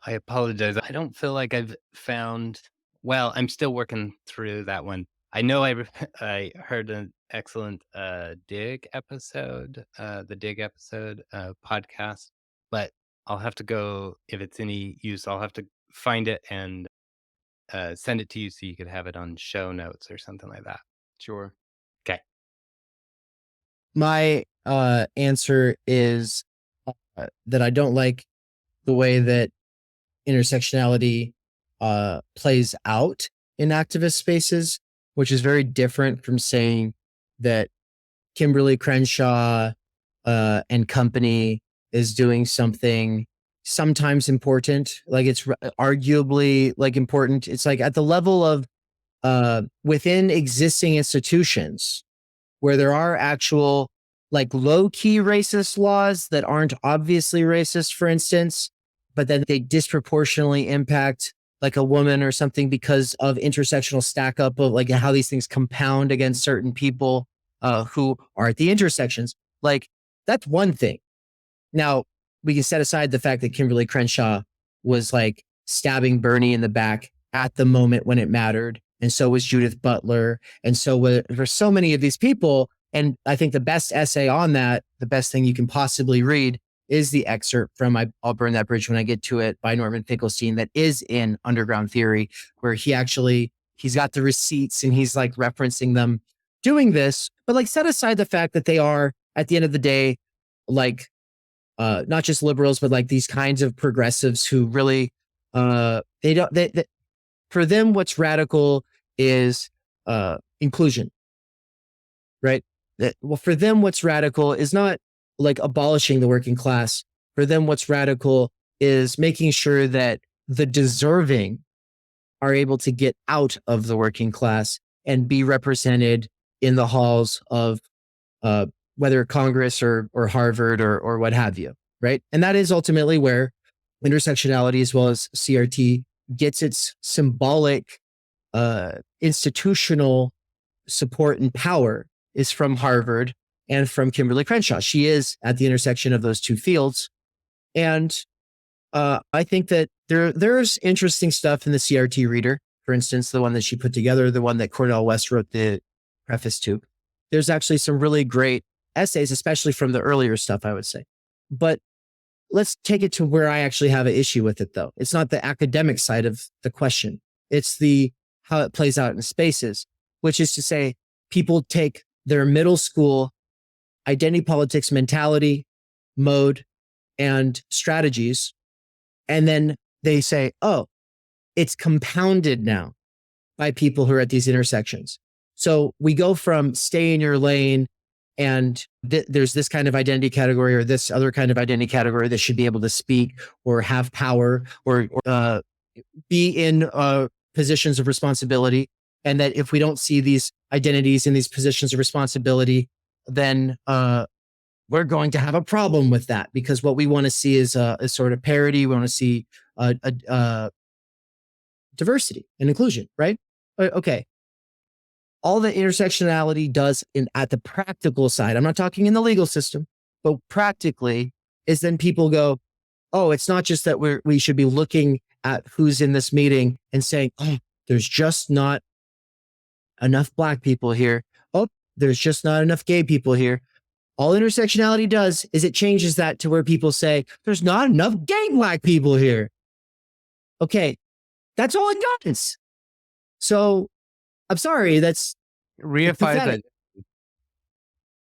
I apologize. I don't feel like I've found. Well, I'm still working through that one. I know I heard an excellent Dig episode, the Dig episode podcast but I'll have to go, if it's any use, I'll have to find it and send it to you so you could have it on show notes or something like that. Sure. Okay. My answer is that I don't like the way that intersectionality plays out in activist spaces, which is very different from saying that Kimberly Crenshaw and company is doing something sometimes important, like it's arguably like important. It's like at the level of within existing institutions where there are actual like low-key racist laws that aren't obviously racist, for instance, but then they disproportionately impact like a woman or something because of intersectional stack up of like how these things compound against certain people who are at the intersections. Like that's one thing. Now we can set aside the fact that Kimberly Crenshaw was like stabbing Bernie in the back at the moment when it mattered. And so was Judith Butler. And so were so many of these people. And I think the best essay on that, the best thing you can possibly read is the excerpt from I'll Burn That Bridge When I Get to It by Norman Finkelstein that is in Underground Theory, where he's got the receipts and he's like referencing them doing this, but like set aside the fact that they are at the end of the day, like not just liberals, but like these kinds of progressives who really they for them, what's radical is inclusion, right? Well, for them, what's radical is not like abolishing the working class. For them, what's radical is making sure that the deserving are able to get out of the working class and be represented in the halls of whether Congress or Harvard or what have you, right? And that is ultimately where intersectionality as well as CRT gets its symbolic institutional support and power is from Harvard and from Kimberly Crenshaw. She is at the intersection of those two fields. And I think that there's interesting stuff in the CRT reader, for instance, the one that she put together, the one that Cornel West wrote the preface to. There's actually some really great essays, especially from the earlier stuff, I would say. But let's take it to where I actually have an issue with it, though. It's not the academic side of the question. It's how it plays out in spaces, which is to say people take their middle school identity politics mentality, mode, and strategies, and then they say, oh, it's compounded now by people who are at these intersections. So we go from stay in your lane and there's this kind of identity category or this other kind of identity category that should be able to speak or have power or be in positions of responsibility. And that if we don't see these identities in these positions of responsibility, then we're going to have a problem with that, because what we want to see is a sort of parity. We want to see diversity and inclusion, right? Okay. All that intersectionality does at the practical side, I'm not talking in the legal system, but practically, is then people go, oh, it's not just that we should be looking at who's in this meeting and saying, oh, there's just not enough Black people here. Oh, there's just not enough gay people here. All intersectionality does is it changes that to where people say, there's not enough gay Black people here. Okay, that's all it does. So I'm sorry, that's reifies that.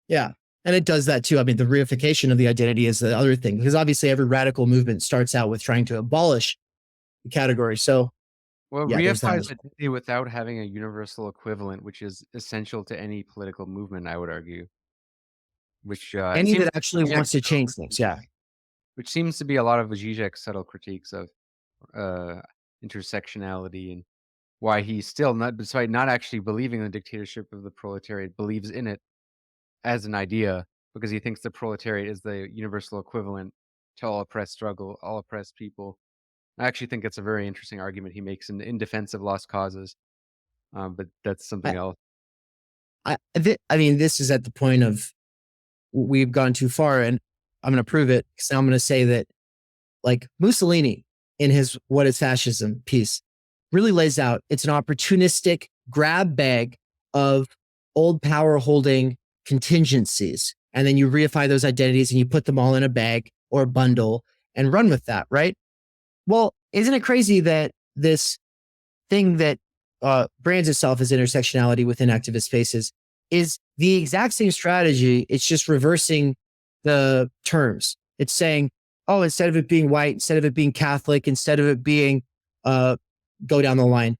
Yeah. And it does that too. I mean, the reification of the identity is the other thing, because obviously every radical movement starts out with trying to abolish the category. So, well, yeah, reifies identity without having a universal equivalent, which is essential to any political movement, I would argue. Which any that actually wants to change things, yeah. Which seems to be a lot of Zizek's subtle critiques of intersectionality and why he still, despite not actually believing in the dictatorship of the proletariat, believes in it as an idea, because he thinks the proletariat is the universal equivalent to all oppressed people. I actually think it's a very interesting argument he makes in defense of lost causes, but that's something else. I mean, this is at the point of we've gone too far, and I'm going to prove it, because I'm going to say that, like, Mussolini in his What is Fascism piece really lays out, it's an opportunistic grab bag of old power holding contingencies. And then you reify those identities and you put them all in a bag or a bundle. and run with that, right? Well, isn't it crazy that this thing that brands itself as intersectionality within activist spaces is the exact same strategy. It's just reversing the terms. It's saying, oh, instead of it being white, instead of it being Catholic, instead of it being go down the line,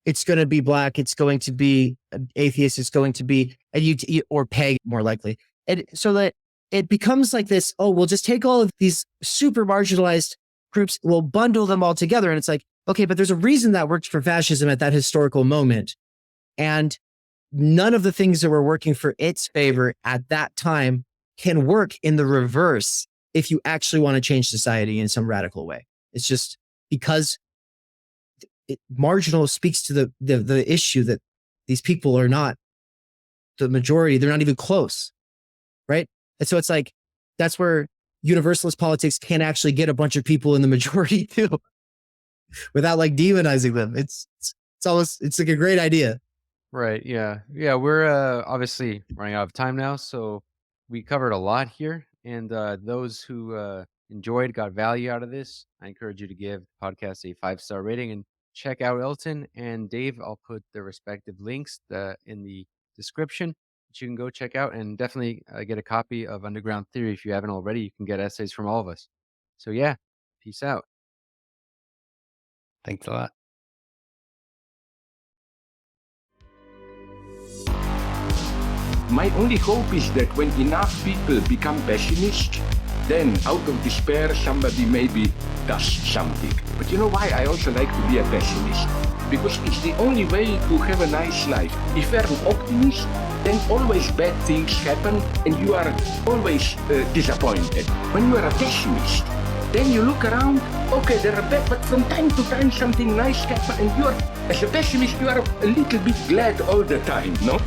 it's going to be black, it's going to be atheist, it's going to be or peg more likely. And so that it becomes like this, oh, we'll just take all of these super marginalized groups, we'll bundle them all together. And it's like, okay, but there's a reason that worked for fascism at that historical moment. And none of the things that were working for its favor at that time can work in the reverse if you actually want to change society in some radical way. It's just because marginal speaks to the issue that these people are not the majority. They're not even close, right? And so it's like, that's where universalist politics can actually get a bunch of people in the majority too, without like demonizing them. It's like a great idea. Right. Yeah. Yeah. We're obviously running out of time now. So we covered a lot here. And those who enjoyed, got value out of this, I encourage you to give the podcast a 5-star rating and check out Elton and Dave. I'll put the respective links in the description that you can go check out, and definitely get a copy of Underground Theory if you haven't already. You can get essays from all of us. So yeah, peace out. Thanks a lot. My only hope is that when enough people become pessimist, then out of despair somebody maybe does something. But you know why I also like to be a pessimist? Because it's the only way to have a nice life. If you're an optimist, then always bad things happen and you are always disappointed. When you are a pessimist, then you look around, okay, there are bad, but from time to time something nice happens, and you are, as a pessimist, you are a little bit glad all the time, no?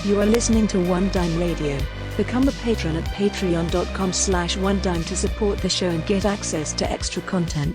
You are listening to One Dime Radio. Become a patron at patreon.com/onedime to support the show and get access to extra content.